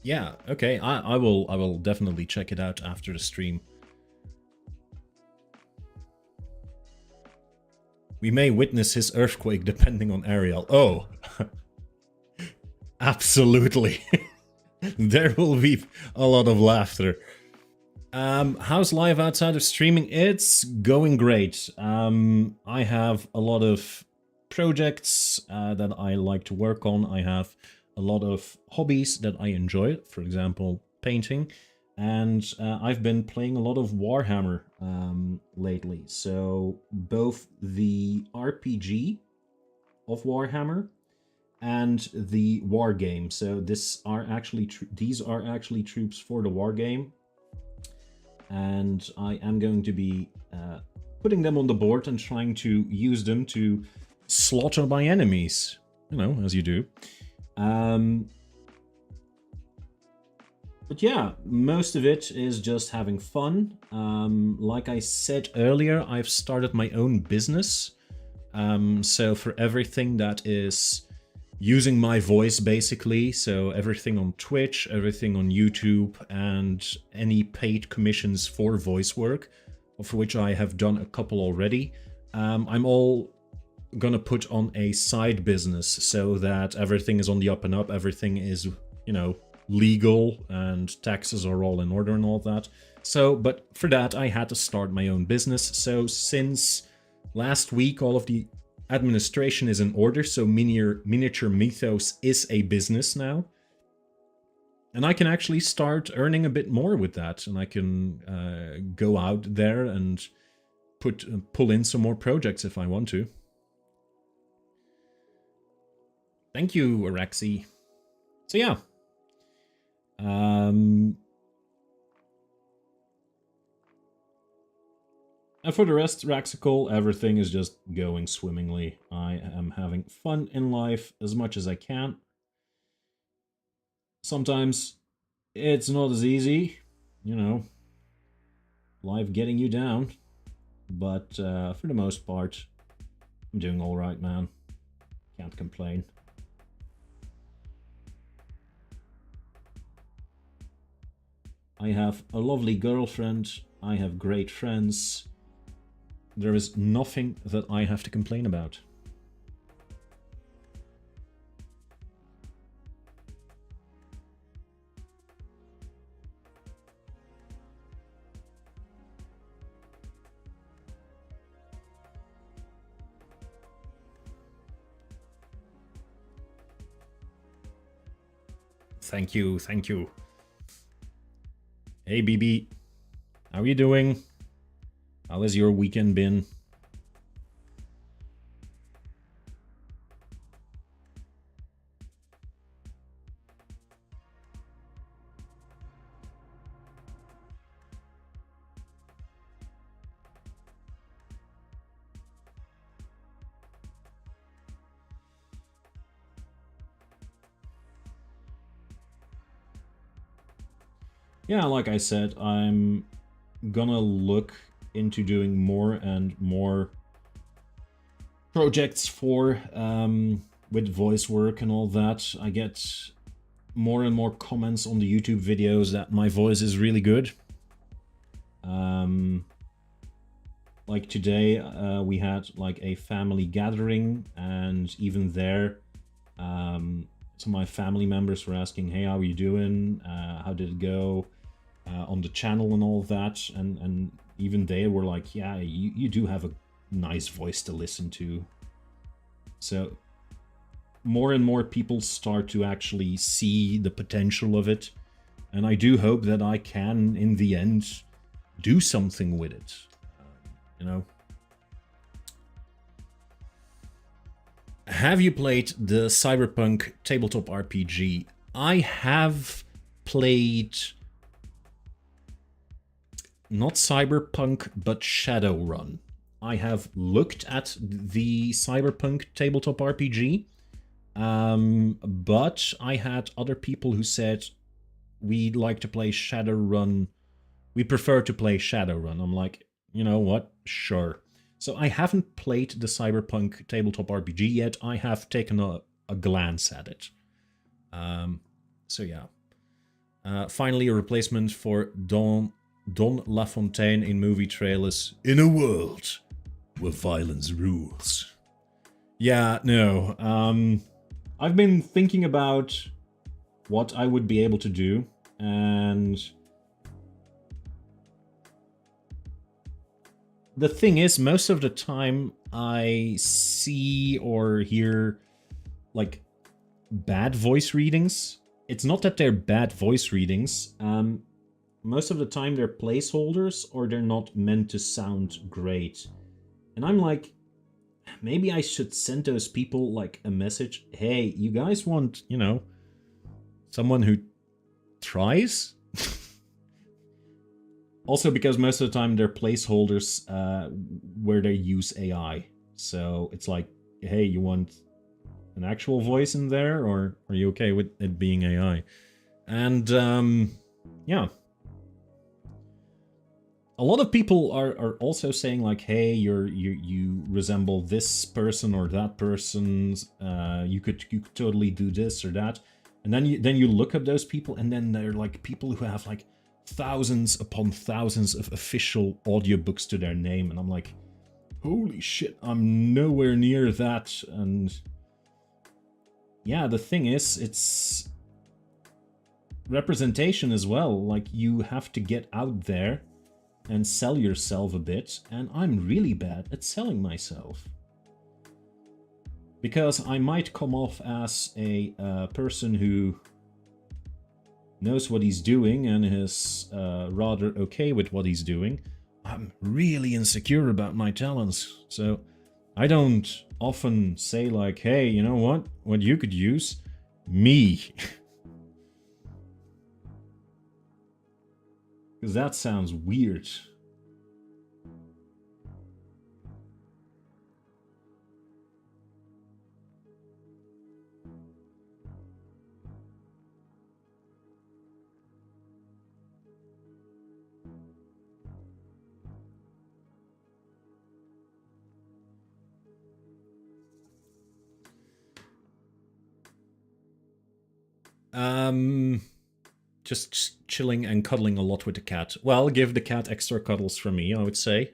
Yeah, okay. I will definitely check it out after the stream. We may witness his earthquake depending on Ariel. Oh. Absolutely. There will be a lot of laughter. How's life outside of streaming? It's going great. I have a lot of projects that I like to work on. I have a lot of hobbies that I enjoy, for example, painting. And I've been playing a lot of Warhammer lately. So both the RPG of Warhammer and the war game. So these are actually troops for the war game. And I am going to be putting them on the board and trying to use them to slaughter my enemies. You know, as you do. But yeah, most of it is just having fun. Like I said earlier, I've started my own business. So for everything that is using my voice, basically, so everything on Twitch, everything on YouTube, and any paid commissions for voice work, of which I have done a couple already, I'm all gonna put on a side business so that everything is on the up and up, everything is, you know, legal and taxes are all in order and all that. So, but for that I had to start my own business. So since last week all of the administration is in order, so Miniature Mythos is a business now. And I can actually start earning a bit more with that, and I can go out there and pull in some more projects if I want to. Thank you, Araxi. So yeah. And for the rest, Raxical, everything is just going swimmingly. I am having fun in life as much as I can. Sometimes it's not as easy, you know, life getting you down. But for the most part, I'm doing alright, man. Can't complain. I have a lovely girlfriend. I have great friends. There is nothing that I have to complain about. Thank you, thank you. Hey, BB. How are you doing? How has your weekend been? Yeah, like I said, I'm gonna look into doing more and more projects for with voice work and all that. I get more and more comments on the YouTube videos that my voice is really good. Like today, we had like a family gathering, and even there, some of my family members were asking, "Hey, how are you doing? How did it go on the channel and all that?" And even they were like, yeah, you do have a nice voice to listen to. So more and more people start to actually see the potential of it. And I do hope that I can, in the end, do something with it. You know? Have you played the Cyberpunk tabletop RPG? I have played not Cyberpunk, but Shadowrun. I have looked at the Cyberpunk tabletop RPG, but I had other people who said, we'd like to play Shadowrun. We prefer to play Shadowrun. I'm like, you know what? Sure. So I haven't played the Cyberpunk tabletop RPG yet. I have taken a glance at it. So yeah. Finally, a replacement for Don LaFontaine in movie trailers. In a world where violence rules. Yeah, no. I've been thinking about what I would be able to do, and the thing is, most of the time I see or hear like bad voice readings. It's not that they're bad voice readings. Most of the time they're placeholders or they're not meant to sound great. And I'm like, maybe I should send those people like a message. Hey, you guys want, you know, someone who tries? Also because most of the time they're placeholders where they use AI. So it's like, hey, you want an actual voice in there, or are you okay with it being AI? And yeah. A lot of people are also saying like, hey, you resemble this person or that person. You could totally do this or that. And then you look up those people, and then they're like people who have like thousands upon thousands of official audiobooks to their name, and I'm like, holy shit, I'm nowhere near that. And yeah, the thing is, it's representation as well. Like, you have to get out there and sell yourself a bit, and I'm really bad at selling myself. Because I might come off as a person who knows what he's doing and is rather okay with what he's doing. I'm really insecure about my talents, so I don't often say like, hey, you know what you could use? Me. Because that sounds weird. Just chilling and cuddling a lot with the cat. Well, give the cat extra cuddles from me, I would say.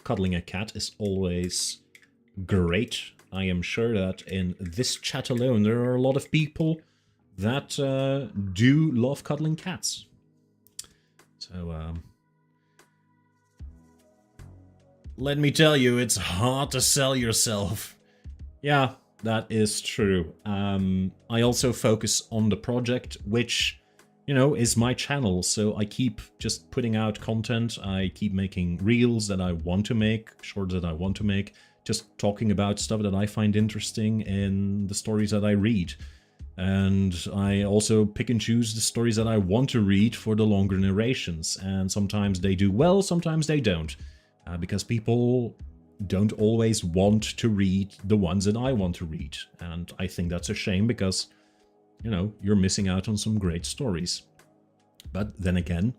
Cuddling a cat is always great. I am sure that in this chat alone, there are a lot of people that do love cuddling cats. So, let me tell you, it's hard to sell yourself. Yeah, that is true. I also focus on the project, which, you know, is my channel. So I keep just putting out content. I keep making reels that I want to make, shorts that I want to make, just talking about stuff that I find interesting in the stories that I read. And I also pick and choose the stories that I want to read for the longer narrations. And sometimes they do well, sometimes they don't. Because people don't always want to read the ones that I want to read. And I think that's a shame because, you know, you're missing out on some great stories. But then again,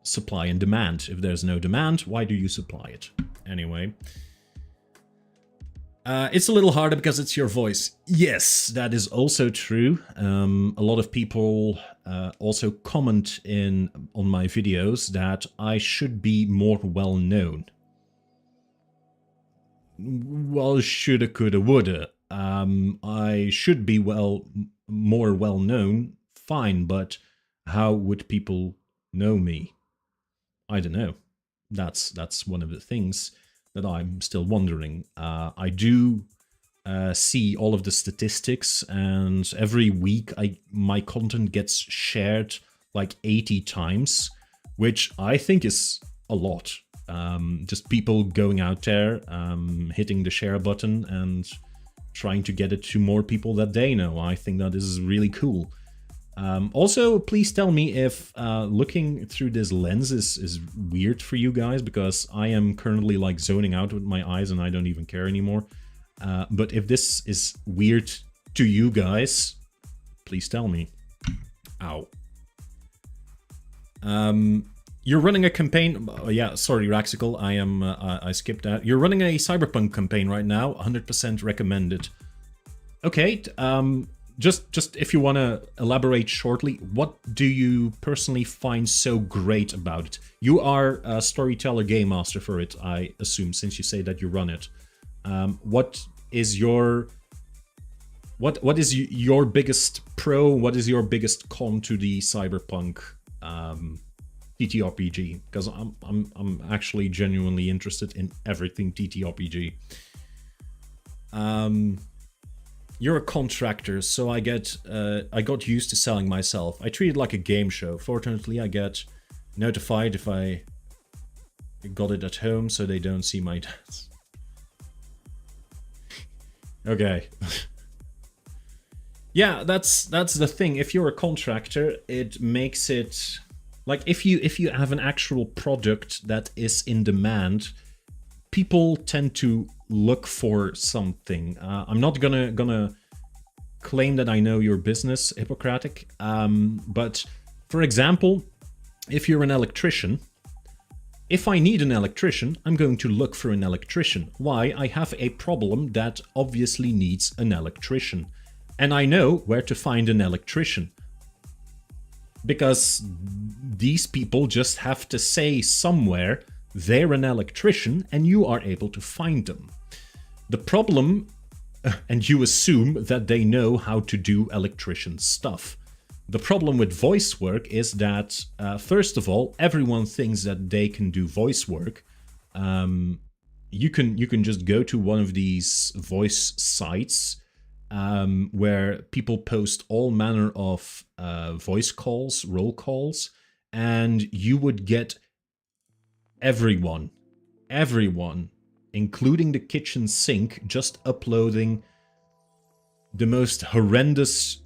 supply and demand. If there's no demand, why do you supply it? Anyway. It's a little harder because it's your voice. Yes, that is also true. A lot of people also comment on my videos that I should be more well-known. Well, shoulda, coulda, woulda. I should be more well-known, fine, but how would people know me? I don't know. That's one of the things that I'm still wondering. I do see all of the statistics, and every week my content gets shared like 80 times, which I think is a lot. Just people going out there, hitting the share button and trying to get it to more people that they know. I think that is really cool. Also, please tell me if looking through this lens is weird for you guys, because I am currently like zoning out with my eyes and I don't even care anymore. But if this is weird to you guys, please tell me. Ow. You're running a campaign. Oh, yeah, sorry, Raxical. I skipped that. You're running a Cyberpunk campaign right now. 100% recommended. Okay. Just if you want to elaborate shortly, what do you personally find so great about it? You are a storyteller game master for it, I assume, since you say that you run it. What is your biggest pro? What is your biggest con to the Cyberpunk TTRPG? Because I'm actually genuinely interested in everything TTRPG. You're a contractor, so I got used to selling myself. I treat it like a game show. Fortunately, I get notified if I got it at home, so they don't see my dance. Okay. Yeah, that's the thing. If you're a contractor, it makes it like if you have an actual product that is in demand, people tend to look for something. I'm not gonna claim that I know your business, Hippocratic. But for example, if you're an electrician, if I need an electrician, I'm going to look for an electrician. Why? I have a problem that obviously needs an electrician. And I know where to find an electrician. Because these people just have to say somewhere they're an electrician and you are able to find them. The problem, and you assume that they know how to do electrician stuff. The problem with voice work is that, first of all, everyone thinks that they can do voice work. You can just go to one of these voice sites where people post all manner of voice calls, roll calls, and you would get everyone, including the kitchen sink, just uploading the most horrendous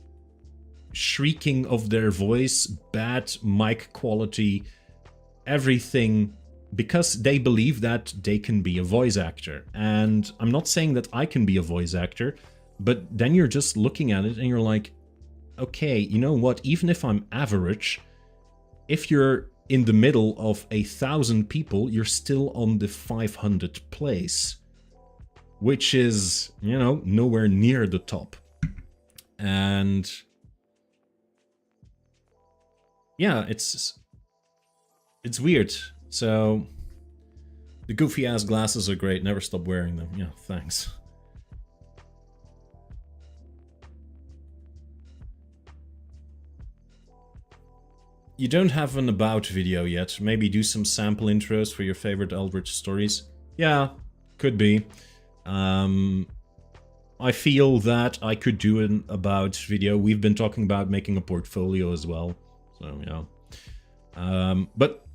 shrieking of their voice, bad mic quality, everything, because they believe that they can be a voice actor. And I'm not saying that I can be a voice actor, but then you're just looking at it and you're like, okay, you know what, even if I'm average, if you're in the middle of 1,000 people, you're still on the 500th place, which is, you know, nowhere near the top. And yeah, it's weird. So the goofy ass glasses are great. Never stop wearing them. Yeah, thanks. You don't have an about video yet. Maybe do some sample intros for your favorite Eldritch stories. Yeah, could be. I feel that I could do an about video. We've been talking about making a portfolio as well. So, yeah. But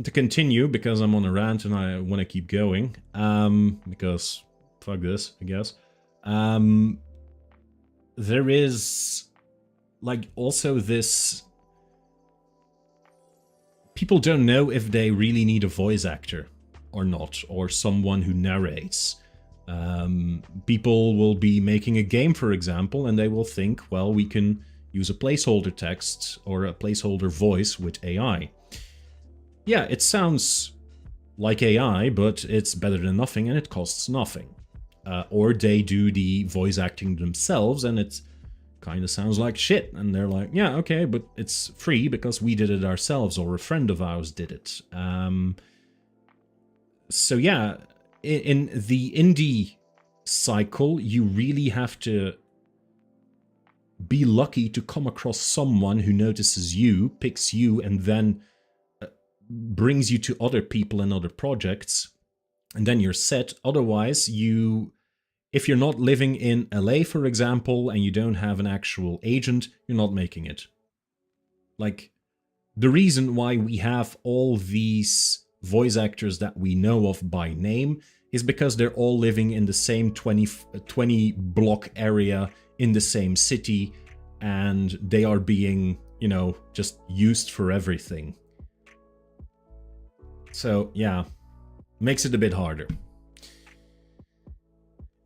to continue, because I'm on a rant and I want to keep going, because fuck this, I guess. There is, like, also this... People don't know if they really need a voice actor or not, or someone who narrates. People will be making a game, for example, and they will think, well, we can use a placeholder text or a placeholder voice with AI. Yeah, it sounds like AI, but it's better than nothing and it costs nothing. Or they do the voice acting themselves and it kind of sounds like shit. And they're like, yeah, okay, but it's free because we did it ourselves or a friend of ours did it. So yeah, in the indie cycle, you really have to be lucky to come across someone who notices you, picks you, and then brings you to other people and other projects, and then you're set. Otherwise, if you're not living in LA, for example, and you don't have an actual agent, you're not making it. Like, the reason why we have all these voice actors that we know of by name is because they're all living in the same 20 block area in the same city, and they are being, just used for everything. So, yeah, makes it a bit harder.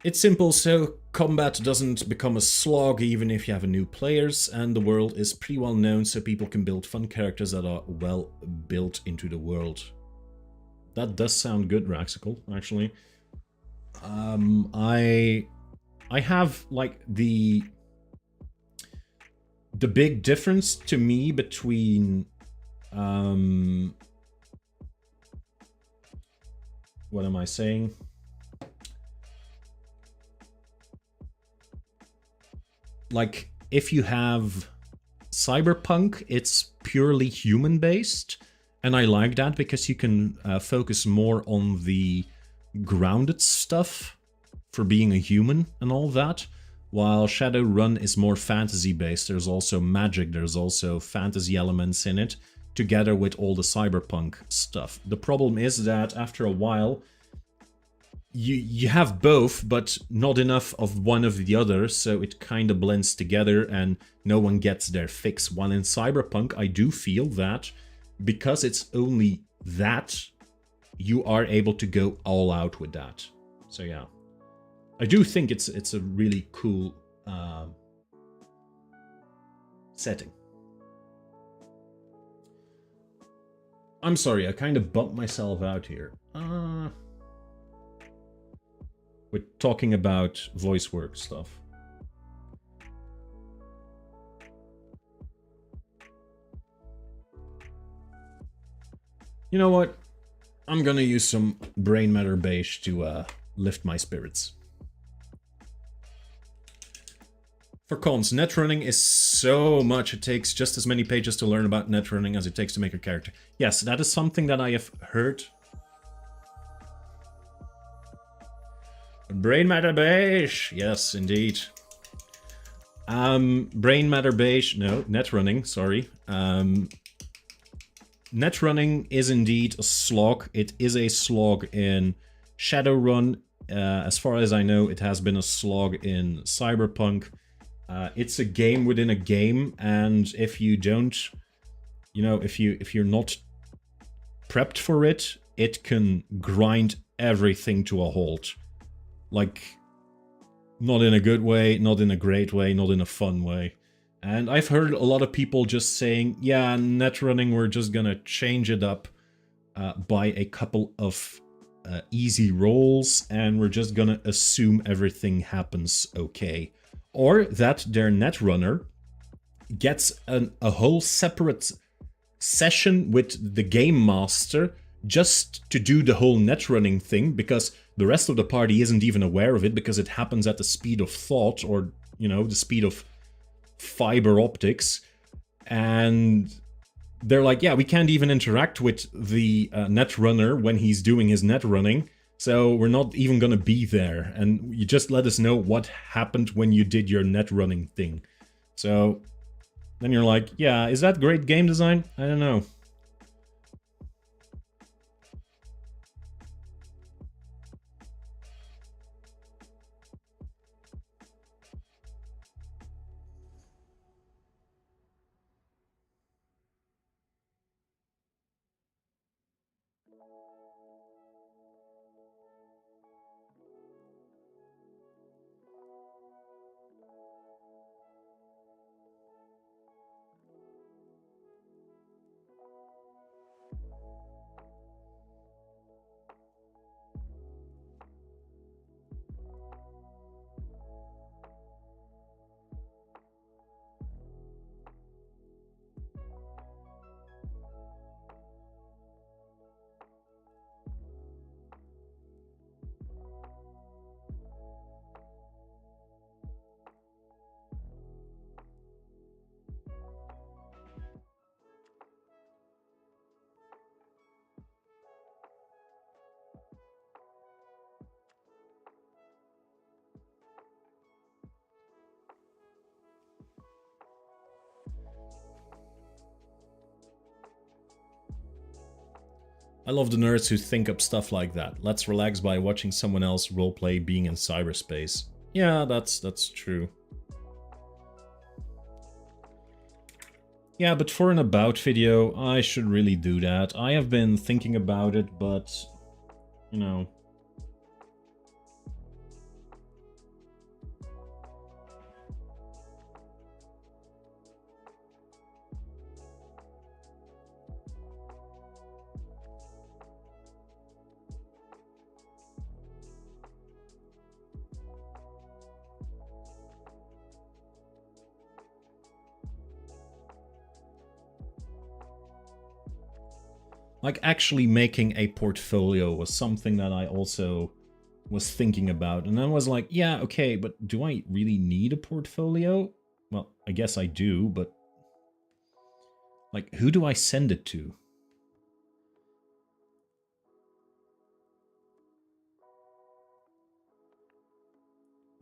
It's simple, so combat doesn't become a slog even if you have new players, and the world is pretty well known so people can build fun characters that are well built into the world. That does sound good, Raxical, actually. I have, like, the big difference to me between what am I saying? Like, if you have Cyberpunk, it's purely human-based, and I like that because you can focus more on the grounded stuff for being a human and all that, while Shadowrun is more fantasy-based. There's also magic, there's also fantasy elements in it, together with all the Cyberpunk stuff. The problem is that after a while, you have both, but not enough of one of the other, so it kind of blends together and no one gets their fix. While in Cyberpunk, I do feel that because it's only that, you are able to go all out with that. So yeah, I do think it's a really cool setting. I'm sorry, I kind of bumped myself out here. We're talking about voice work stuff. You know what? I'm gonna use some brain matter beige to lift my spirits. For cons, netrunning is so much. It takes just as many pages to learn about netrunning as it takes to make a character. Yes, that is something that I have heard. Brain matter beige! Yes, indeed. Brain matter beige... No, netrunning, sorry. Netrunning is indeed a slog. It is a slog in Shadowrun. As far as I know, it has been a slog in Cyberpunk. It's a game within a game, and if you don't... if you're not prepped for it, it can grind everything to a halt. Like, not in a good way, not in a great way, not in a fun way. And I've heard a lot of people just saying, yeah, netrunning, we're just gonna change it up by a couple of easy rolls, and we're just gonna assume everything happens okay. Or that their netrunner gets a whole separate session with the game master just to do the whole netrunning thing, because the rest of the party isn't even aware of it, because it happens at the speed of thought, or, the speed of fiber optics. And they're like, yeah, we can't even interact with the netrunner when he's doing his netrunning, so we're not even gonna be there, and you just let us know what happened when you did your netrunning thing. So then you're like, yeah, is that great game design? I don't know. I love the nerds who think up stuff like that. Let's relax by watching someone else roleplay being in cyberspace. Yeah, that's true. Yeah, but for an about video, I should really do that. I have been thinking about it, but, you know. Like, actually making a portfolio was something that I also was thinking about. And I was like, yeah, okay, but do I really need a portfolio? Well, I guess I do, but... like, who do I send it to?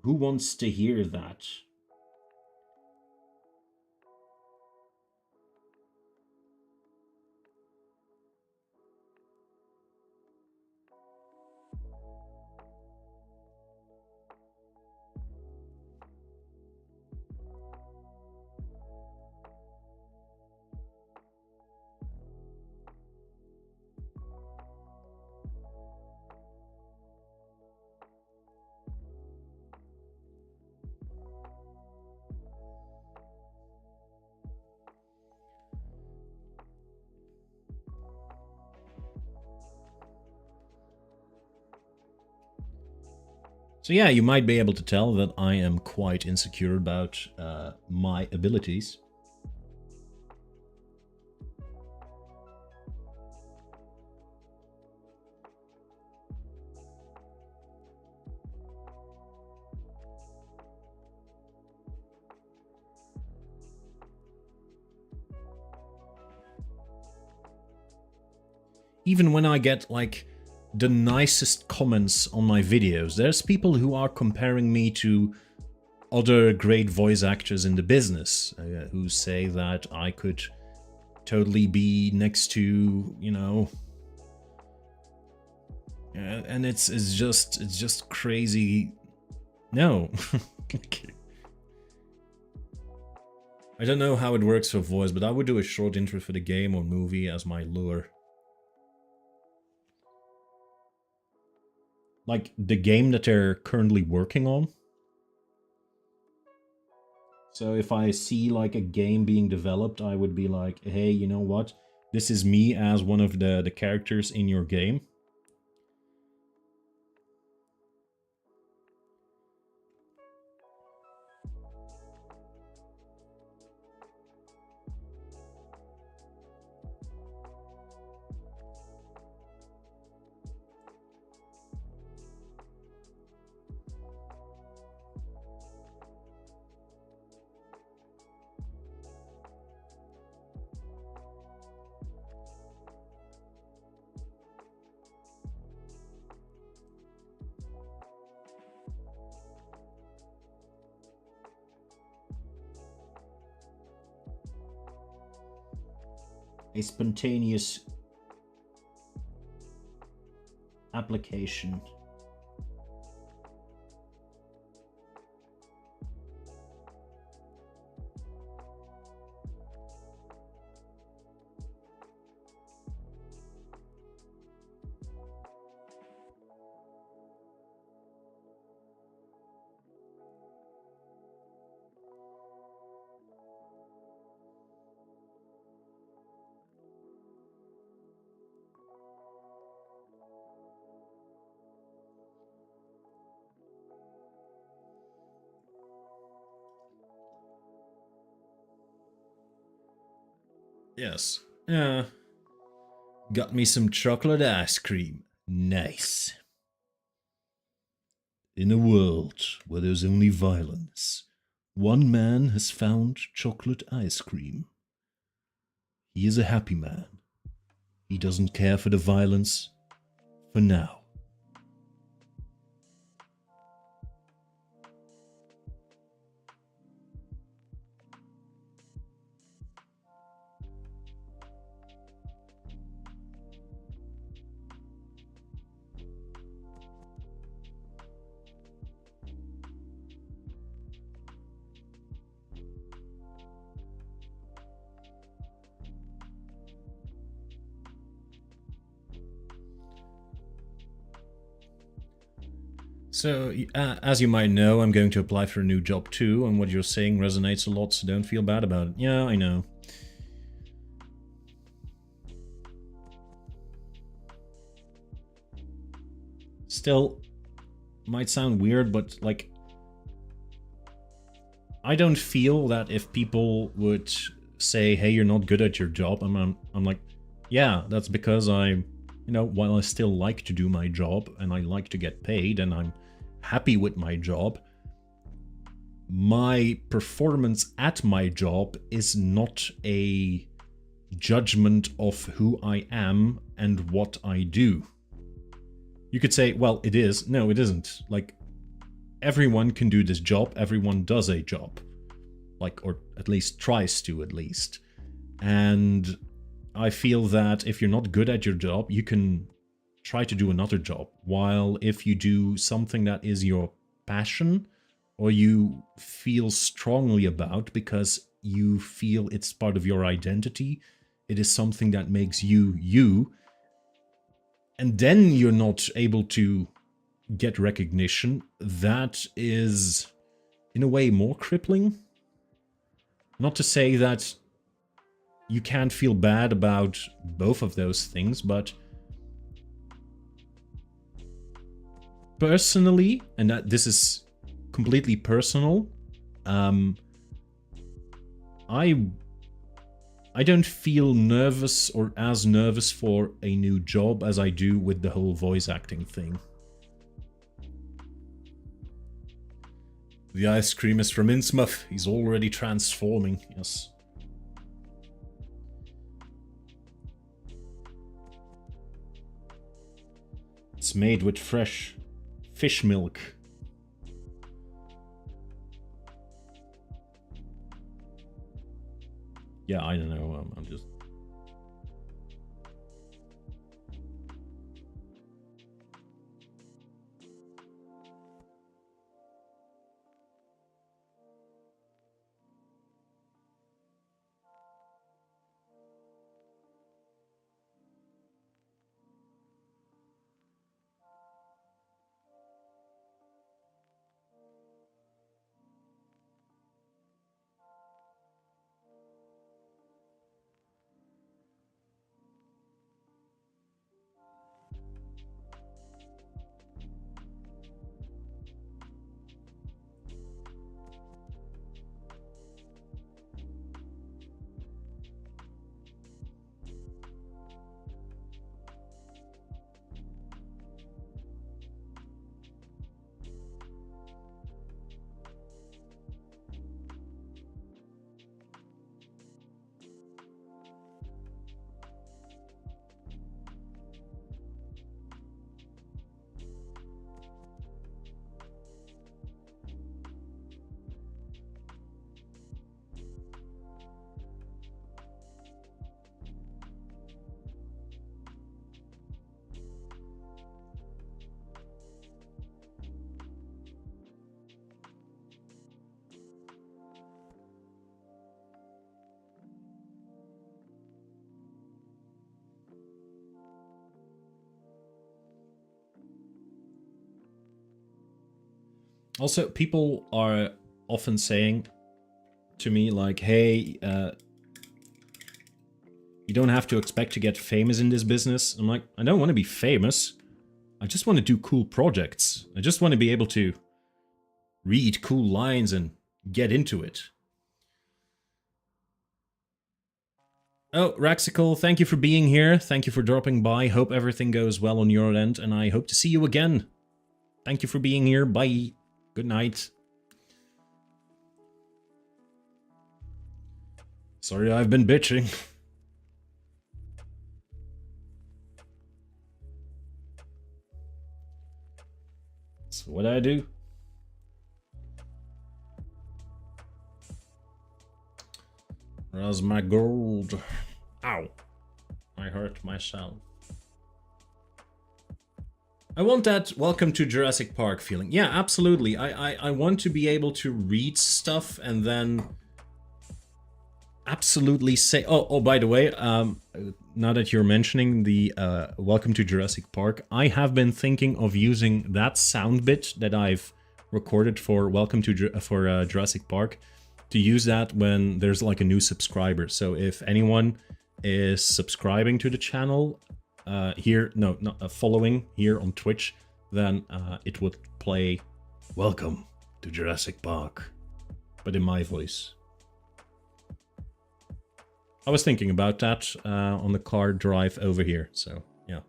Who wants to hear that? So yeah, you might be able to tell that I am quite insecure about my abilities. Even when I get, like, the nicest comments on my videos, there's people who are comparing me to other great voice actors in the business, who say that I could totally be next to, you know... and it's just crazy. No. I don't know how it works for voice, but I would do a short intro for the game or movie as my lure. Like, the game that they're currently working on. So if I see, like, a game being developed, I would be like, hey, you know what? This is me as one of the characters in your game. A spontaneous application. Yes. Got me some chocolate ice cream. Nice. In a world where there's only violence, one man has found chocolate ice cream. He is a happy man. He doesn't care for the violence for now. So, as you might know, I'm going to apply for a new job too, and what you're saying resonates a lot, so don't feel bad about it. Yeah, I know. Still, might sound weird, but like, I don't feel that if people would say, hey, you're not good at your job, I'm like, yeah, that's because while I still like to do my job and I like to get paid and I'm happy with my job, my performance at my job is not a judgment of who I am and what I do. You could say, well, it is. No, it isn't. Like, everyone can do this job. Everyone does a job. Like, or at least tries to, at least. And I feel that if you're not good at your job, you can try to do another job. While if you do something that is your passion, or you feel strongly about because you feel it's part of your identity, it is something that makes you you, and then you're not able to get recognition, that is, in a way, more crippling. Not to say that you can't feel bad about both of those things, but personally, and that this is completely personal, I don't feel nervous or as nervous for a new job as I do with the whole voice acting thing. The ice cream is from Innsmouth. He's already transforming, yes. It's made with fresh fish milk. Yeah, I don't know. I'm just... Also, people are often saying to me, like, hey, you don't have to expect to get famous in this business. I'm like, I don't want to be famous. I just want to do cool projects. I just want to be able to read cool lines and get into it. Oh, Raxical, thank you for being here. Thank you for dropping by. Hope everything goes well on your end, and I hope to see you again. Thank you for being here. Bye. Good night. Sorry I've been bitching. That's what I do. Where's my gold? Ow. I hurt myself. I want that welcome to Jurassic Park feeling. Yeah, absolutely. I want to be able to read stuff and then absolutely say... Oh, by the way, now that you're mentioning the Welcome to Jurassic Park, I have been thinking of using that sound bit that I've recorded for Welcome to Jurassic Park to use that when there's like a new subscriber. So if anyone is subscribing to the channel here, no, not following here on Twitch, then it would play Welcome to Jurassic Park, but in my voice. I was thinking about that on the car drive over here, so yeah.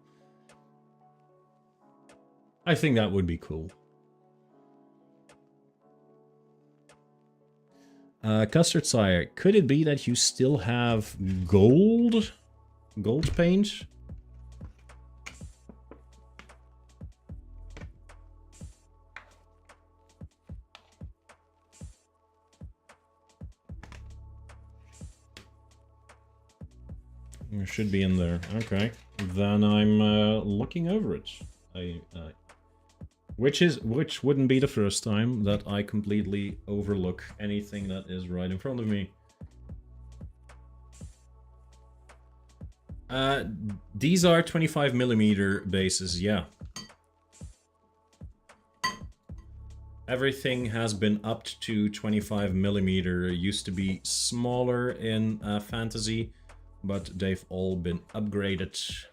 I think that would be cool. Custard Sire, could it be that you still have gold paint? It should be in there. Okay, then I'm looking over it. Which wouldn't be the first time that I completely overlook anything that is right in front of me. These are 25mm bases, yeah. Everything has been upped to 25mm. It used to be smaller in Fantasy, but they've all been upgraded.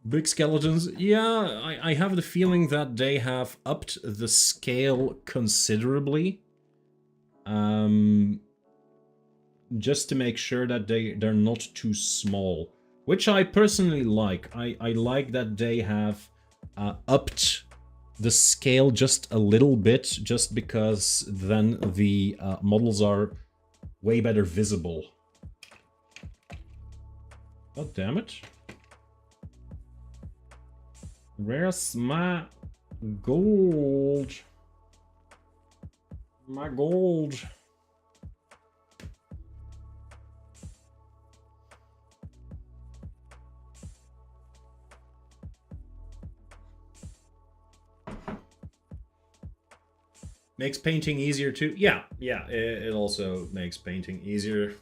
Big skeletons, yeah, I have the feeling that they have upped the scale considerably. Just to make sure that they're not too small. Which I personally like. I like that they have upped the scale just a little bit, just because then the models are way better visible. God damn it. Where's my gold? My gold. Makes painting easier too. Yeah, it also makes painting easier.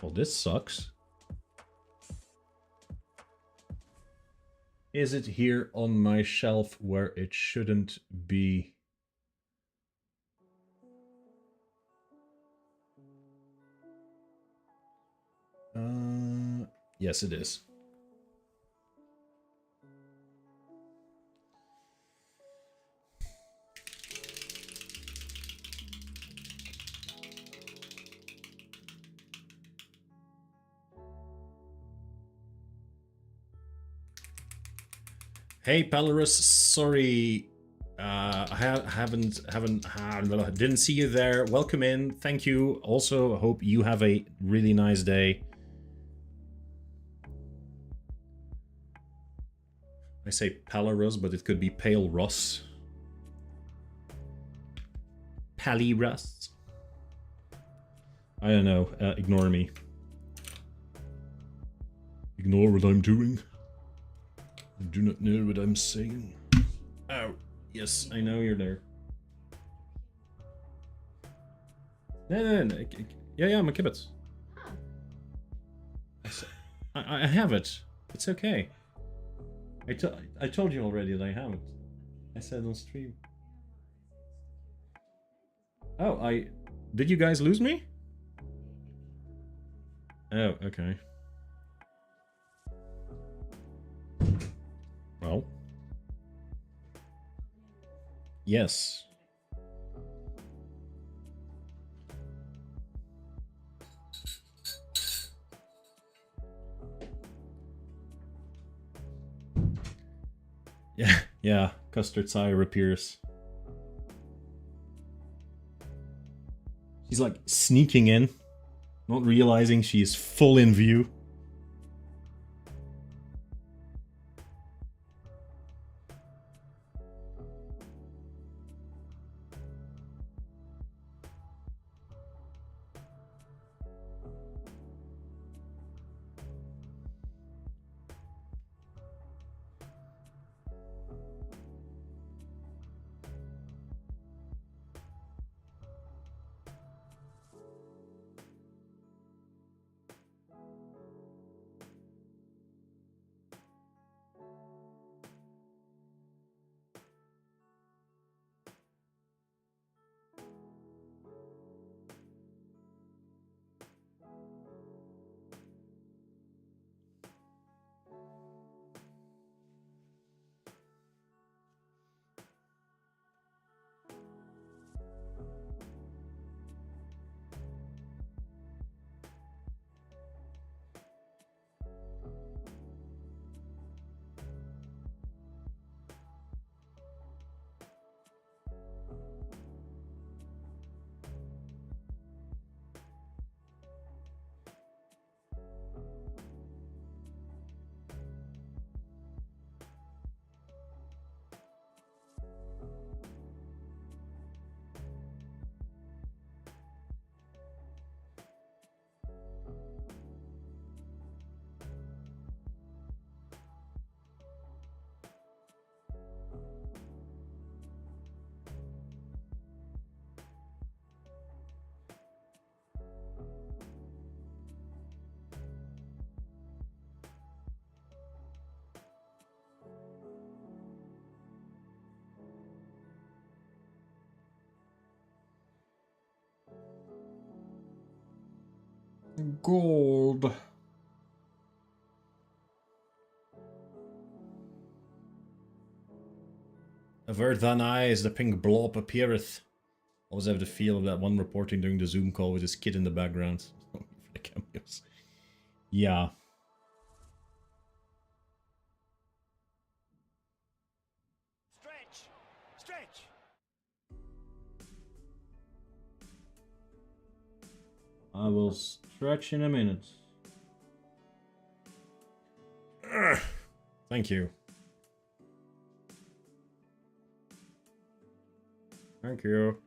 Well, this sucks. Is it here on my shelf where it shouldn't be? Yes, it is. Hey Palorus, sorry, didn't see you there. Welcome in, thank you. Also, hope you have a really nice day. I say Palorus, but it could be Pale Ross. Palirus. I don't know. Ignore me. Ignore what I'm doing. I do not know what I'm saying. Ow. Yes, I know you're there. No. Yeah, I'm a kibitz. I have it. It's okay. I told you already that I have it. I said on stream. Oh, did you guys lose me? Oh, okay. Well. Yes. Yeah, Custard Sire appears. She's like sneaking in, not realizing she is full in view. Gold. Avert thine eyes, the pink blob appeareth. Always have the feel of that one reporting during the Zoom call with his kid in the background. The cameos. Yeah. Stretch! Stretch! I will stretch in a minute. Thank you. Thank you.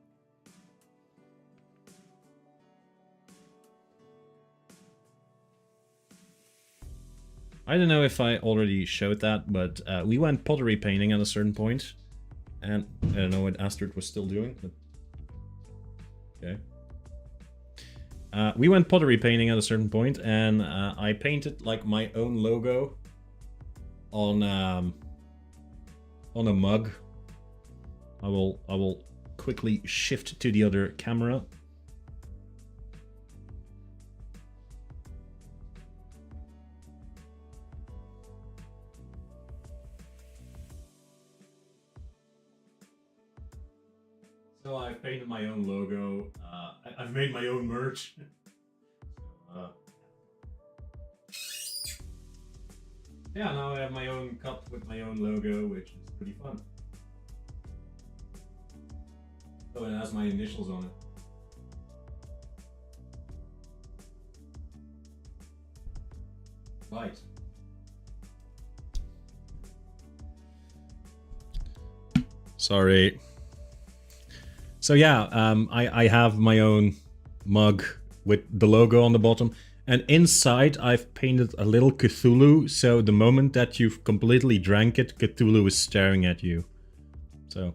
I don't know if I already showed that, but we went pottery painting at a certain point. And I don't know what Astrid was still doing, but... Okay. We went pottery painting at a certain point, and I painted like my own logo on a mug. I will quickly shift to the other camera. So I've painted my own logo. I've made my own merch. Yeah, now I have my own cup with my own logo, which is pretty fun. Oh, it has my initials on it. Right. Sorry. So yeah, I have my own mug with the logo on the bottom. And inside I've painted a little Cthulhu, so the moment that you've completely drank it, Cthulhu is staring at you. So...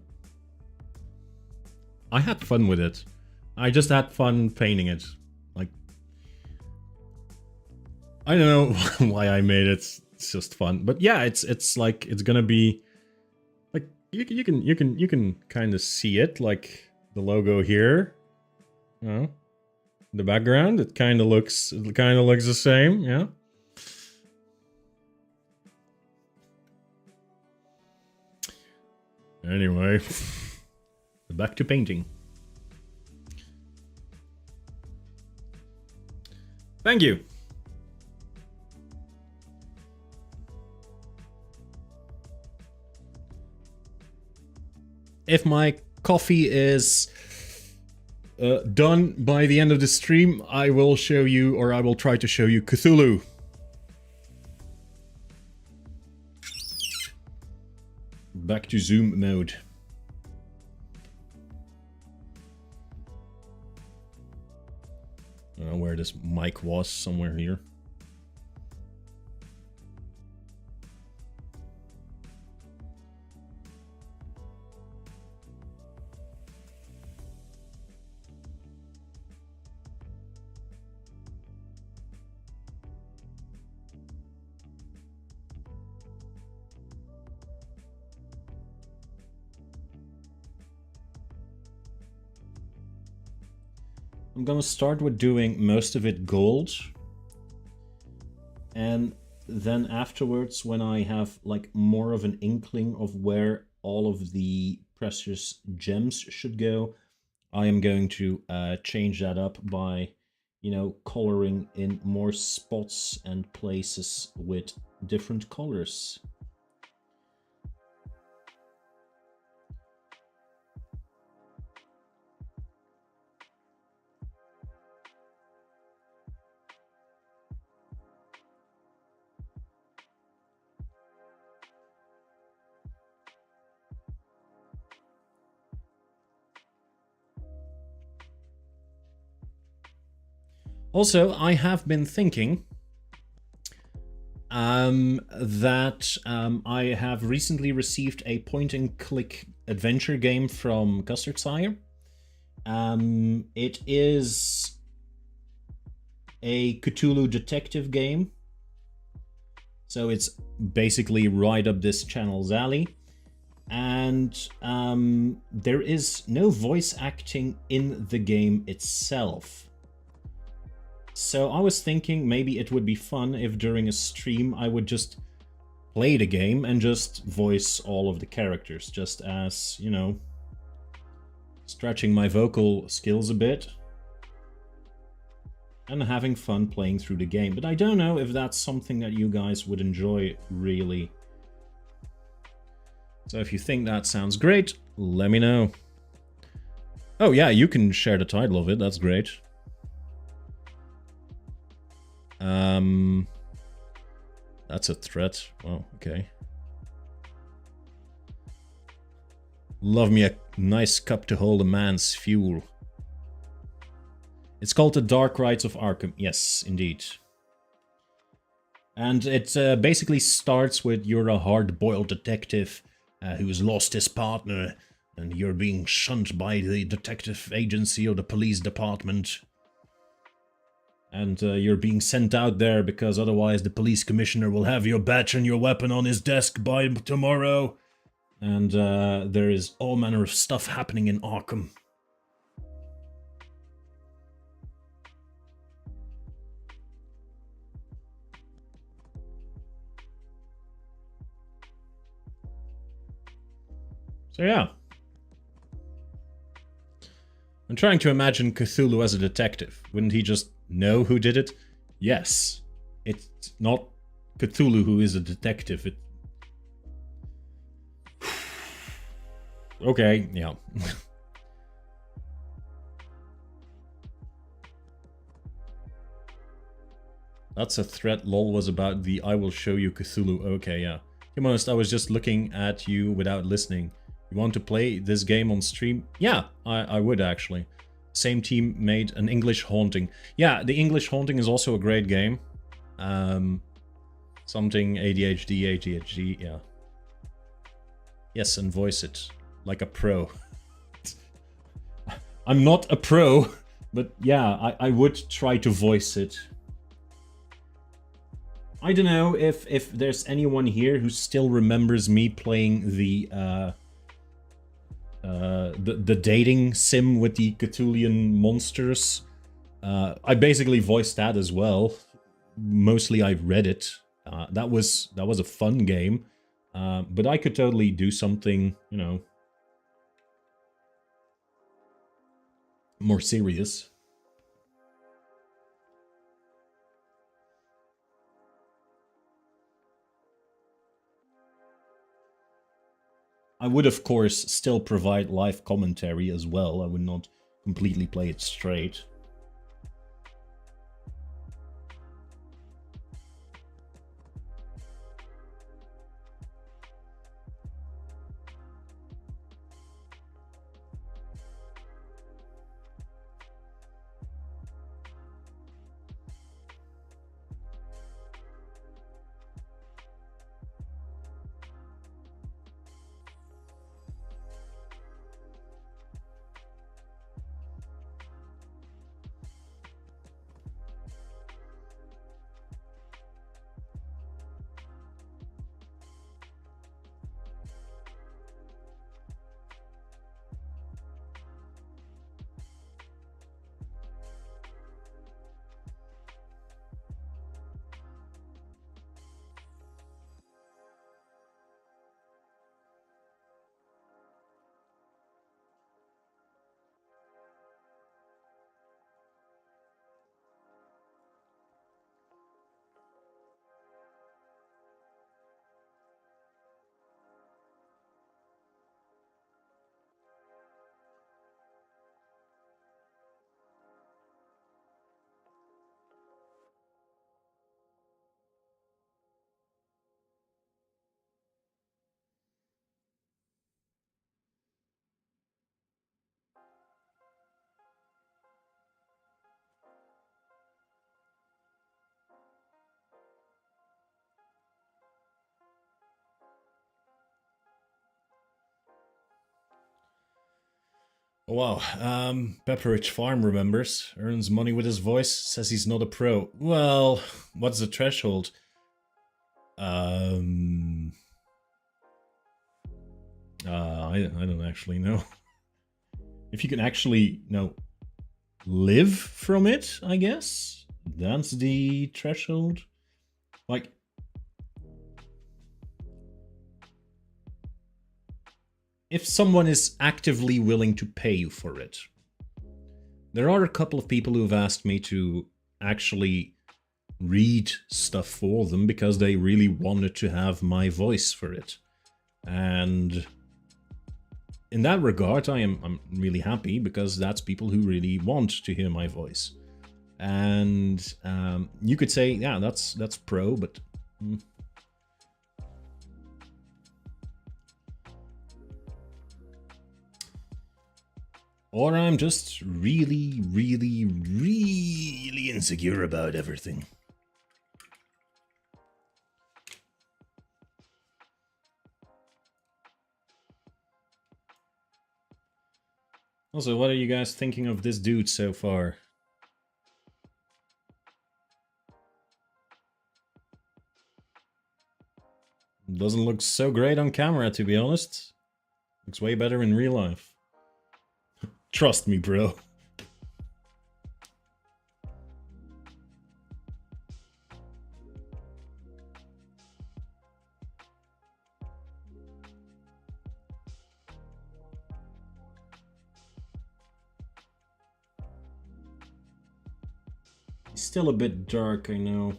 I had fun with it. I just had fun painting it. Like... I don't know why I made it, it's just fun. But yeah, it's like, it's gonna be... Like, you can kind of see it, like the logo here. You know? The background, it kind of looks the same, yeah. Anyway, back to painting. Thank you. If my coffee is done by the end of the stream, I will show you, or I will try to show you Cthulhu. Back to zoom mode. I don't know where this mic was, somewhere here. I'm gonna start with doing most of it gold. And then afterwards, when I have like more of an inkling of where all of the precious gems should go, I am going to change that up by, you know, coloring in more spots and places with different colors. Also, I have been thinking that I have recently received a point-and-click adventure game from Custard Sire. It is a Cthulhu detective game. So it's basically right up this channel's alley. And there is no voice acting in the game itself. So I was thinking maybe it would be fun if during a stream I would just play the game and just voice all of the characters, just as, you know, stretching my vocal skills a bit and having fun playing through the game. But I don't know if that's something that you guys would enjoy, really. So if you think that sounds great, let me know. Oh yeah, you can share the title of it, that's great. That's a threat. Wow, okay. Love me a nice cup to hold a man's fuel. It's called The Dark Rites of Arkham. Yes, indeed. And it basically starts with you're a hard-boiled detective who's lost his partner, and you're being shunned by the detective agency or the police department. And you're being sent out there because otherwise the police commissioner will have your badge and your weapon on his desk by tomorrow. And there is all manner of stuff happening in Arkham. So yeah. I'm trying to imagine Cthulhu as a detective. Wouldn't he just know who did it? Yes. It's not Cthulhu who is a detective. Okay, yeah. That's a threat. LOL was about the I will show you Cthulhu. Okay, yeah. To be honest, I was just looking at you without listening. You want to play this game on stream? Yeah, I would actually. Same team made an English Haunting. Yeah, the English Haunting is also a great game. Something ADHD, yeah. Yes, and voice it like a pro. I'm not a pro, but yeah, I would try to voice it. I don't know if there's anyone here who still remembers me playing the dating sim with the Cthulhian monsters. I basically voiced that as well. Mostly I read it. That was a fun game. But I could totally do something, you know, more serious. I would, of course, still provide live commentary as well. I would not completely play it straight. Wow, Pepperidge Farm remembers, earns money with his voice, says he's not a pro. Well, what's the threshold? I don't actually know. If you can actually, live from it, I guess? that's the threshold. Like, if someone is actively willing to pay you for it. There are a couple of people who've asked me to actually read stuff for them because they really wanted to have my voice for it. And in that regard, I'm really happy because that's people who really want to hear my voice. And you could say, yeah, that's pro, but or I'm just really, really, really insecure about everything. Also, what are you guys thinking of this dude so far? Doesn't look so great on camera, to be honest. Looks way better in real life. Trust me, bro. He's still a bit dark, I know.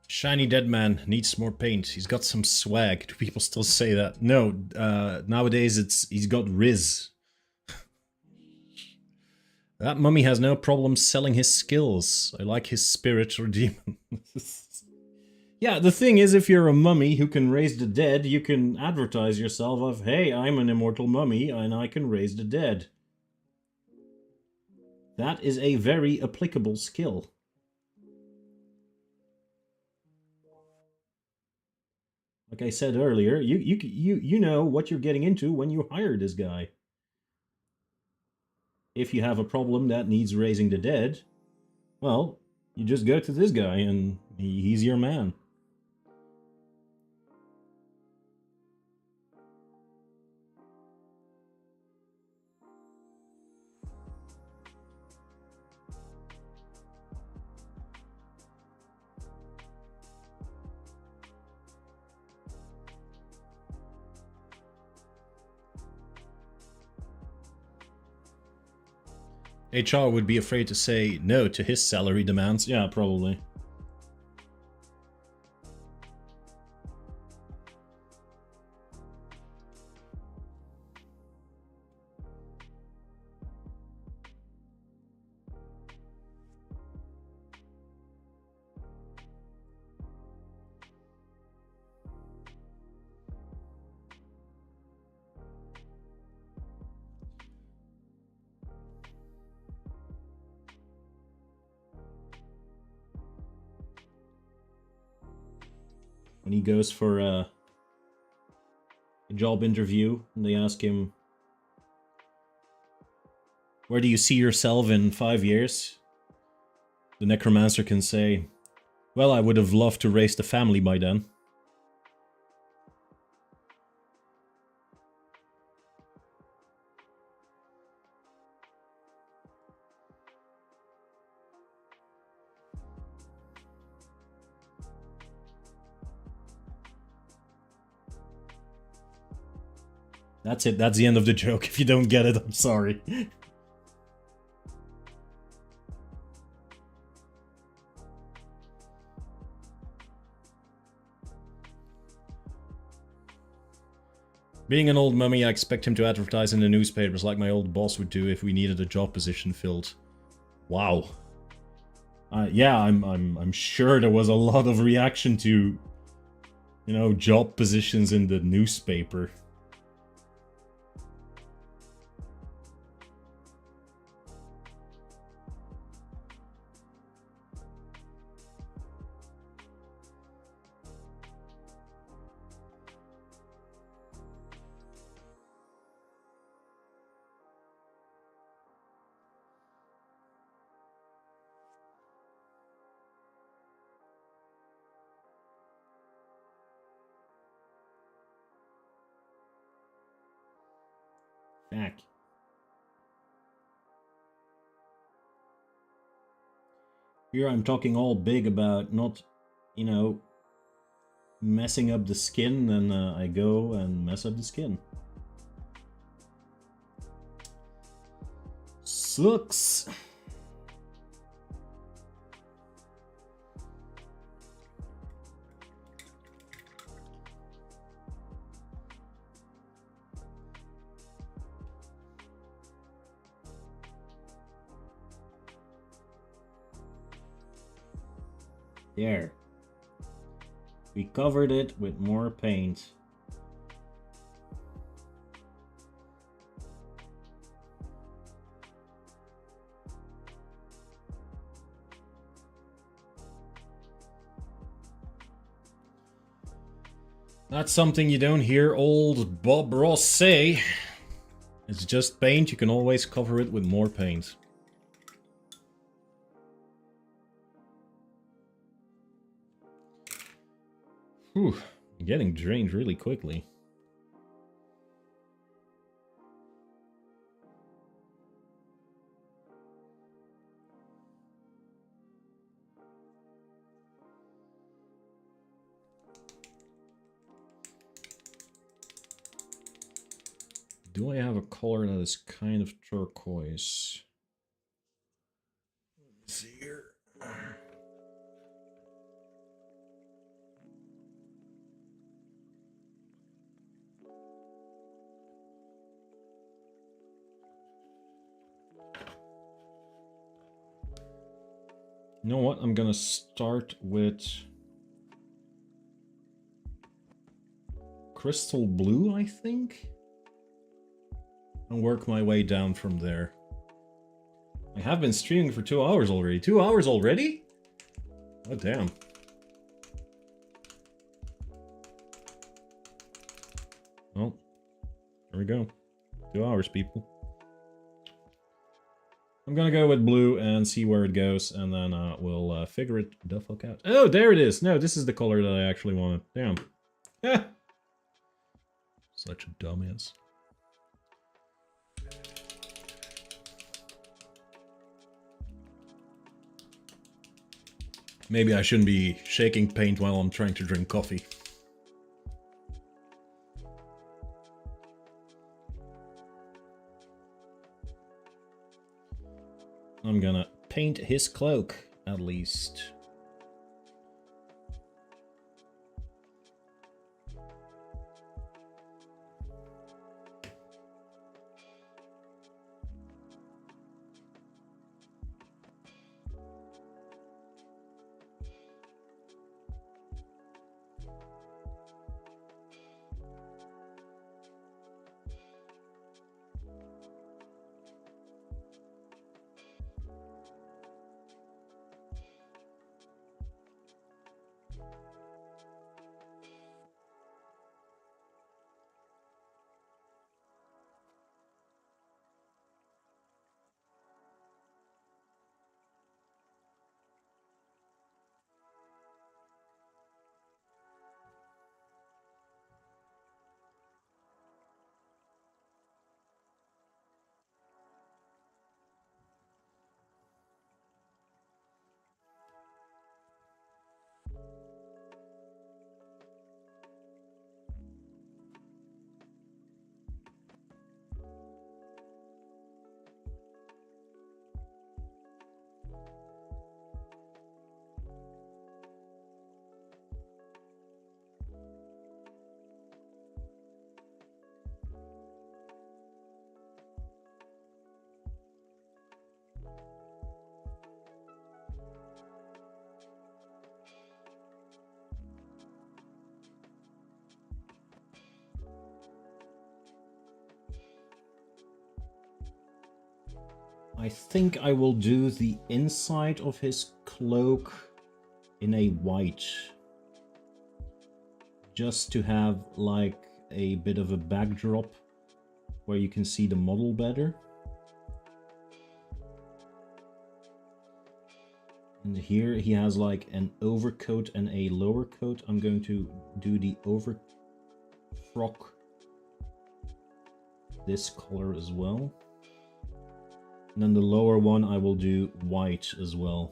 Shiny Dead Man needs more paint. He's got some swag. Do people still say that? No, nowadays he's got Riz. That mummy has no problem selling his skills. I like his spirit or demon. Yeah, the thing is, if you're a mummy who can raise the dead, you can advertise yourself of, hey, I'm an immortal mummy and I can raise the dead. That is a very applicable skill. Like I said earlier, you know what you're getting into when you hire this guy. If you have a problem that needs raising the dead, well, you just go to this guy and he's your man. HR would be afraid to say no to his salary demands. Yeah, probably. When he goes for a job interview and they ask him, Where do you see yourself in 5 years? The necromancer can say, well, I would have loved to raise the family by then. That's it, that's the end of the joke. If you don't get it, I'm sorry. Being an old mummy, I expect him to advertise in the newspapers like my old boss would do if we needed a job position filled. Wow. Yeah, I'm sure there was a lot of reaction to, you know, job positions in the newspaper. Back. Here I'm talking all big about not, you know, messing up the skin, and I go and mess up the skin. Sucks. There. We covered it with more paint. That's something you don't hear old Bob Ross say. It's just paint, you can always cover it with more paint. Whew, getting drained really quickly. Do I have a color that is kind of turquoise? Let's see here. You know what? I'm gonna start with crystal blue, I think, and work my way down from there. I have been streaming for 2 hours already. 2 hours already? Oh, damn. Well, there we go. 2 hours, people. I'm gonna go with blue and see where it goes, and then we'll figure it the fuck out. Oh, there it is! No, this is the color that I actually wanted. Damn. Yeah. Such a dumbass. Maybe I shouldn't be shaking paint while I'm trying to drink coffee. I'm gonna paint his cloak, at least. I think I will do the inside of his cloak in a white. Just to have like a bit of a backdrop where you can see the model better. And here he has like an overcoat and a lower coat. I'm going to do the overfrock this color as well. And then the lower one I will do white as well.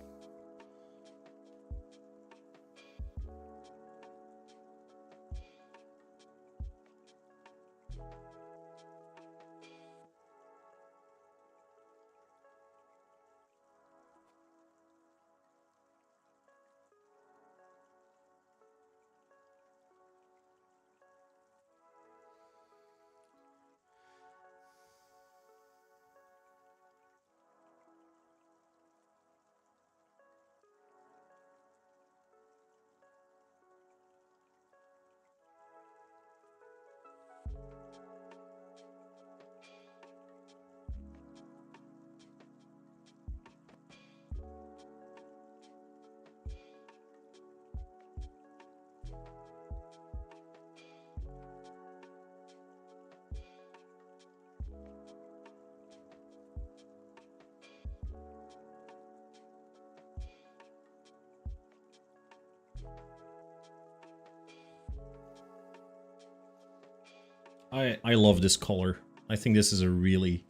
I love this color. I think this is a really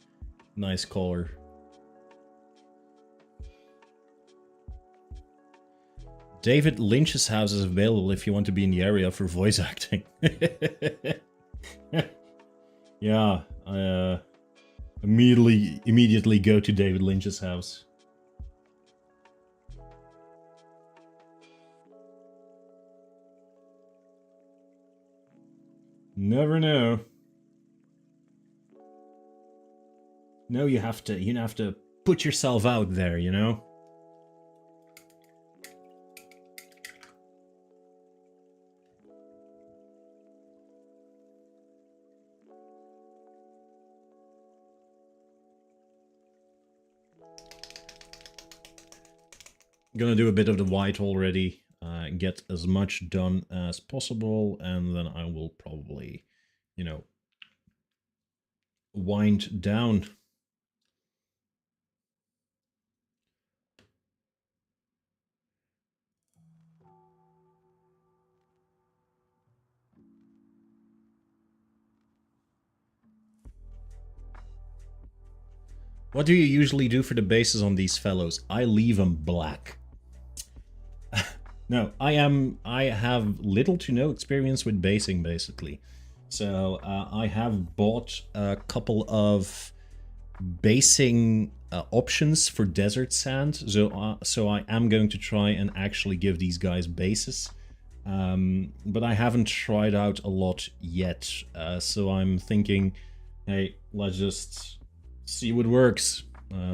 nice color. David Lynch's house is available if you want to be in the area for voice acting. Yeah, I immediately go to David Lynch's house. Never know. No, you have to put yourself out there, you know? I'm gonna do a bit of the white already, get as much done as possible, and then I will probably, you know, wind down. What do you usually do for the bases on these fellows? I leave them black. No, I have little to no experience with basing, basically. So I have bought a couple of basing options for desert sand. So I am going to try and actually give these guys bases. But I haven't tried out a lot yet. So I'm thinking, hey, let's just see what works.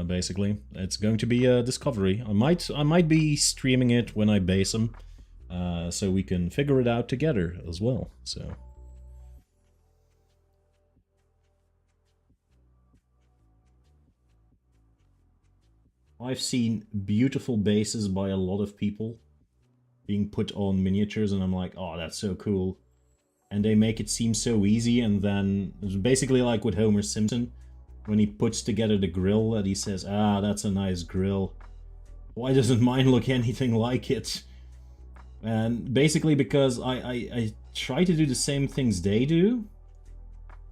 Basically, it's going to be a discovery. I might be streaming it when I base them, so we can figure it out together as well. So. I've seen beautiful bases by a lot of people being put on miniatures, and I'm like, oh, that's so cool. And they make it seem so easy, and then it's basically like with Homer Simpson. When he puts together the grill and he says, ah, that's a nice grill. Why doesn't mine look anything like it? And basically because I try to do the same things they do.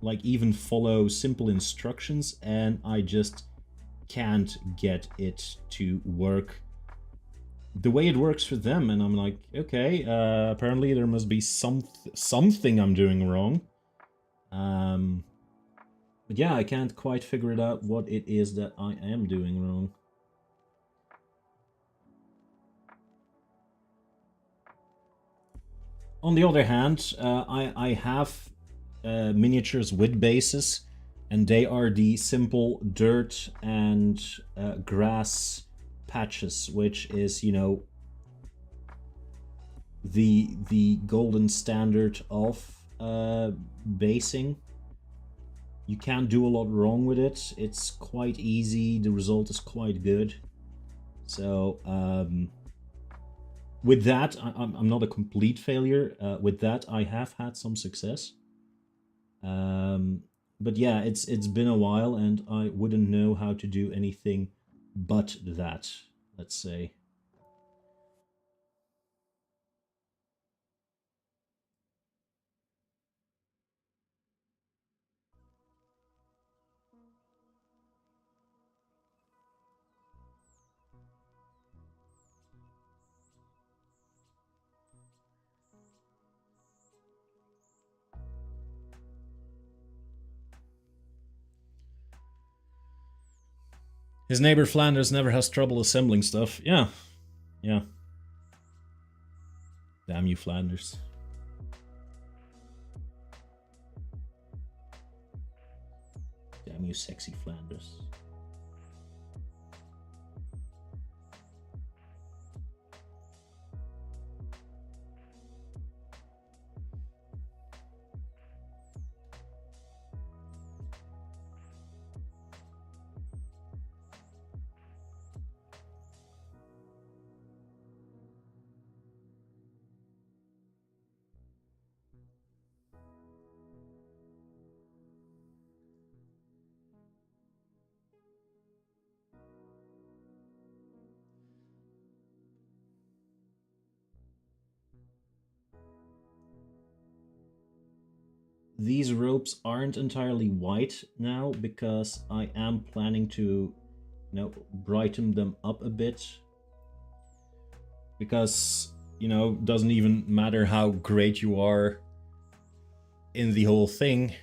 Like even follow simple instructions, and I just can't get it to work the way it works for them. And I'm like, okay, apparently there must be something I'm doing wrong. But yeah, I can't quite figure it out what it is that I am doing wrong. On the other hand, I have miniatures with bases, and they are the simple dirt and grass patches, which is, you know, the golden standard of basing. you can't do a lot wrong with it. It's quite easy. The result is quite good. So with that, I'm not a complete failure. With that, I have had some success. But yeah, it's been a while, and I wouldn't know how to do anything but that, let's say. His neighbor Flanders never has trouble assembling stuff. Yeah. Yeah. Damn you, Flanders. Damn you, sexy Flanders. These ropes aren't entirely white now because I am planning to, brighten them up a bit. Because, doesn't even matter how great you are in the whole thing.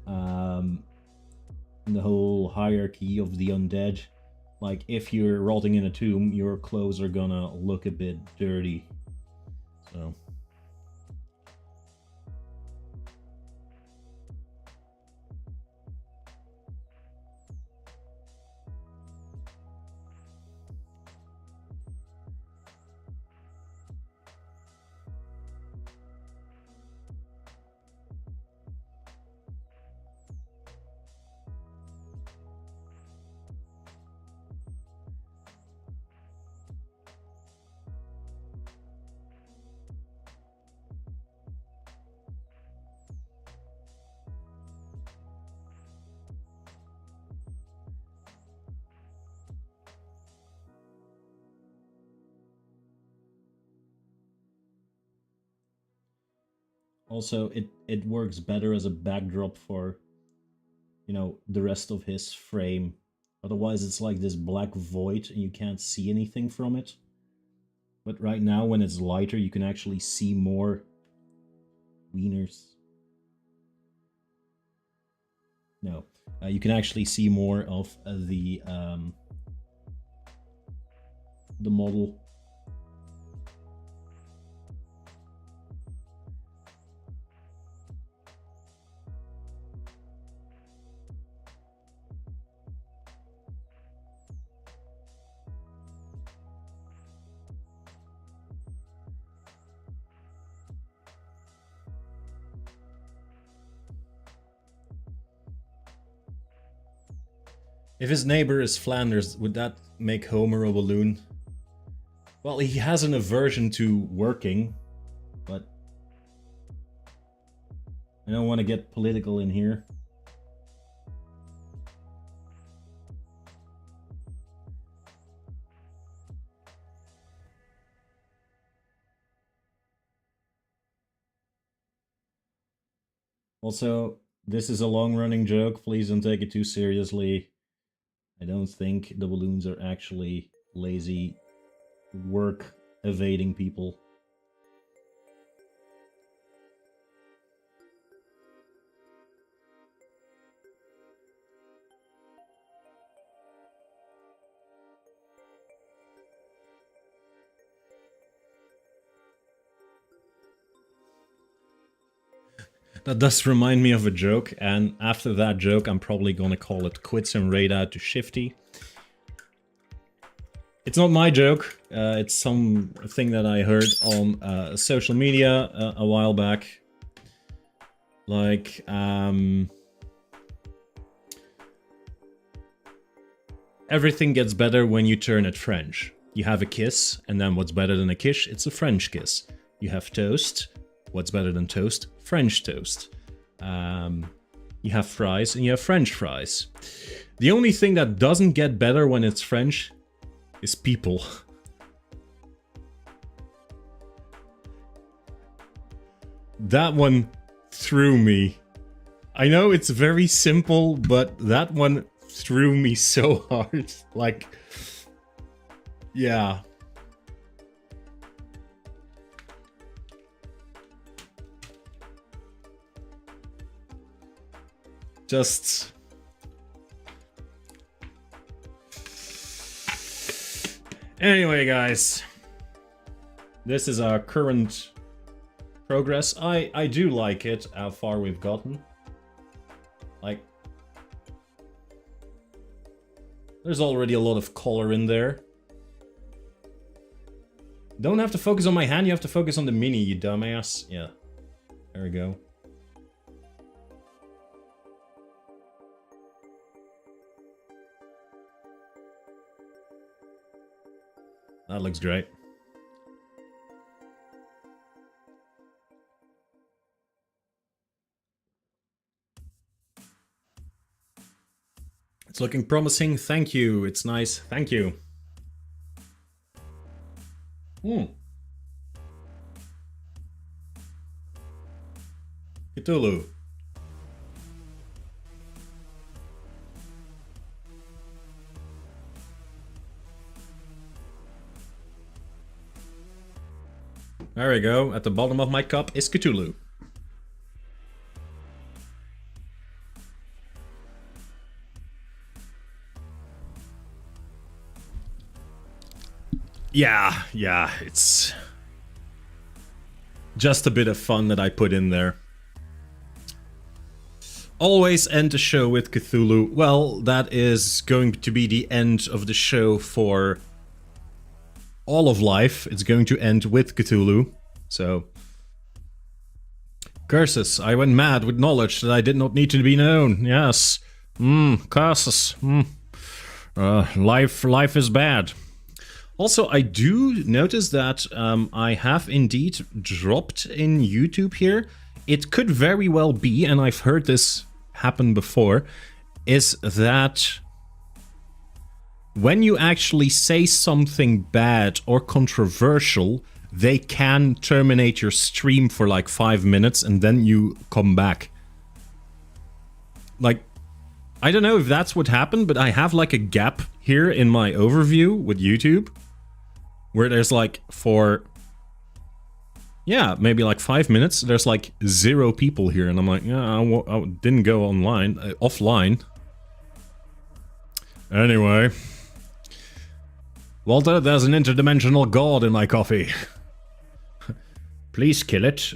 In the whole hierarchy of the undead. Like, if you're rotting in a tomb, your clothes are gonna look a bit dirty. So... Also, it works better as a backdrop for, the rest of his frame. Otherwise, it's like this black void and you can't see anything from it. But right now, when it's lighter, you can actually see more wieners. No, you can actually see more of the model. If his neighbor is Flanders, would that make Homer a Walloon? Well, he has an aversion to working, but I don't want to get political in here. Also, this is a long-running joke. Please don't take it too seriously. I don't think the Walloons are actually lazy, work-evading people. That does remind me of a joke, and after that joke, I'm probably gonna call it quits and raid out to Shifty. It's not my joke, it's something that I heard on social media a while back. Like, everything gets better when you turn it French. You have a kiss, and then what's better than a kiss? It's a French kiss. You have toast. What's better than toast? French toast. You have fries, and you have French fries. The only thing that doesn't get better when it's French is people. That one threw me. I know it's very simple, but that one threw me so hard. Like, yeah. Just... Anyway, guys. This is our current progress. I do like it, how far we've gotten. Like, there's already a lot of color in there. Don't have to focus on my hand, you have to focus on the mini, you dumbass. Yeah. There we go. That looks great. It's looking promising. Thank you. It's nice. Thank you. Cthulhu. There we go. At the bottom of my cup is Cthulhu. Yeah, it's just a bit of fun that I put in there. Always end the show with Cthulhu. Well, that is going to be the end of the show for all of life. It's going to end with Cthulhu. So, curses. I went mad with knowledge that I did not need to be known. Yes. Curses. Life is bad. Also, I do notice that I have indeed dropped in YouTube here. It could very well be, and I've heard this happen before, is that when you actually say something bad or controversial, they can terminate your stream for like 5 minutes and then you come back. Like, I don't know if that's what happened, but I have like a gap here in my overview with YouTube where there's like for, yeah, maybe like 5 minutes, there's like 0 people here. And I'm like, yeah, I didn't go online, offline. Anyway. Walter, there's an interdimensional god in my coffee. Please kill it.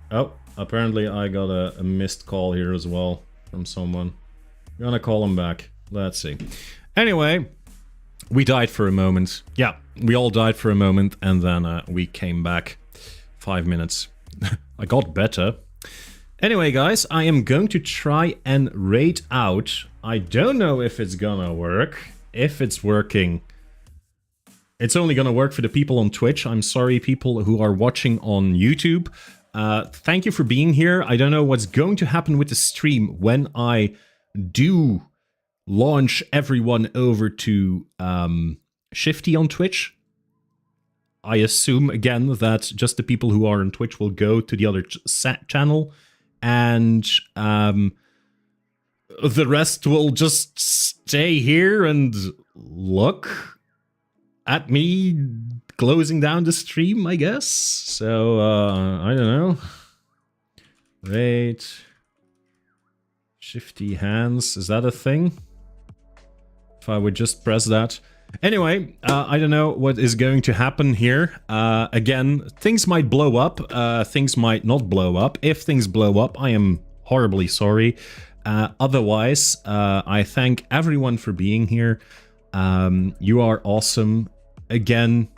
Oh, apparently I got a missed call here as well from someone. I'm gonna call him back. Let's see. Anyway, we died for a moment. Yeah, we all died for a moment, and then we came back. 5 minutes. I got better. Anyway, guys, I am going to try and raid out. I don't know if it's gonna work. If it's working, it's only gonna work for the people on Twitch. I'm sorry, people who are watching on YouTube. Thank you for being here. I don't know what's going to happen with the stream when I do launch everyone over to Shifty on Twitch. I assume, again, that just the people who are on Twitch will go to the other channel, and the rest will just stay here and look at me closing down the stream, I guess. So, I don't know. Wait. Shifty hands, is that a thing? If I would just press that. Anyway, I don't know what is going to happen here. Again, things might blow up, things might not blow up. If things blow up, I am horribly sorry. Otherwise, I thank everyone for being here. You are awesome. Again,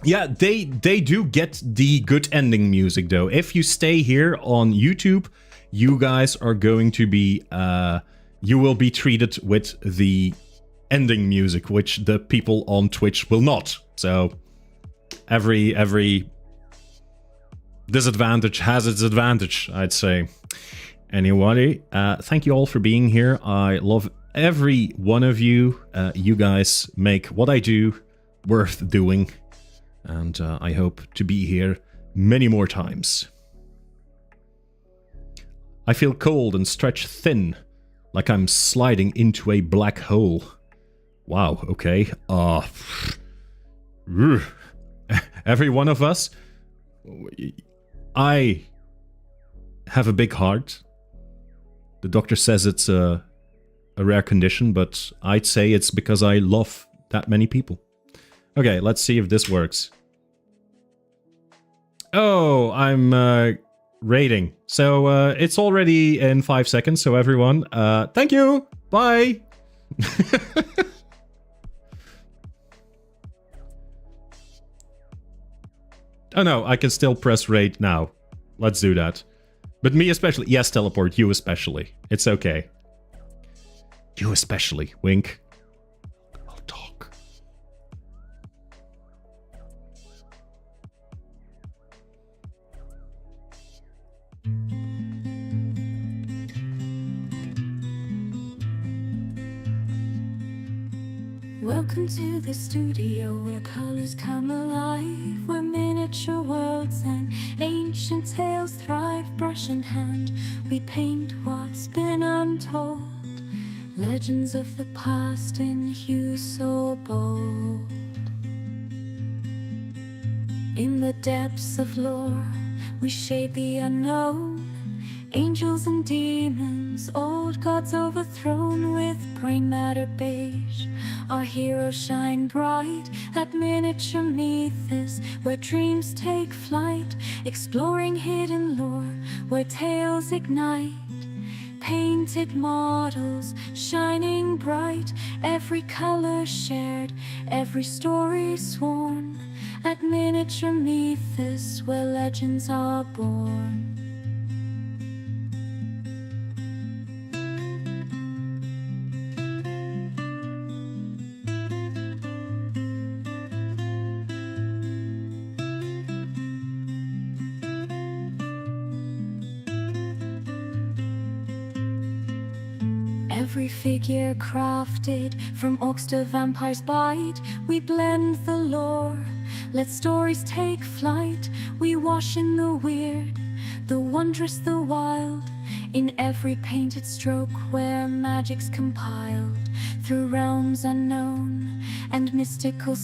yeah, they do get the good ending music though. If you stay here on YouTube, you guys are going to be, you will be treated with the ending music, which the people on Twitch will not. So every disadvantage has its advantage, I'd say. Anyway, thank you all for being here. I love every one of you. You guys make what I do worth doing, and I hope to be here many more times. I feel cold and stretched thin, like I'm sliding into a black hole. Wow, okay. Every one of us. I have a big heart. The doctor says it's a rare condition, but I'd say it's because I love that many people. Okay, let's see if this works. Oh, I'm rating. So it's already in 5 seconds, so everyone, thank you! Bye! Oh no, I can still press rate now. Let's do that. But me especially. Yes, teleport. You especially. It's okay. You especially. Wink. I'll talk. Welcome to the studio where colors come alive, where miniature worlds and ancient tales thrive. Brush in hand, we paint what's been untold, legends of the past in hues so bold. In the depths of lore, we shade the unknown, angels and demons, old gods overthrown. With brain matter beige, our heroes shine bright. That miniature mythos where dreams take flight, exploring hidden lore where tales ignite. Painted models shining bright, every color shared, every story sworn. At miniature mythos where legends are born. Every figure crafted from orcs to vampires bite. We blend the lore, let stories take flight. We wash in the weird, the wondrous, the wild, in every painted stroke where magic's compiled. Through realms unknown and mystical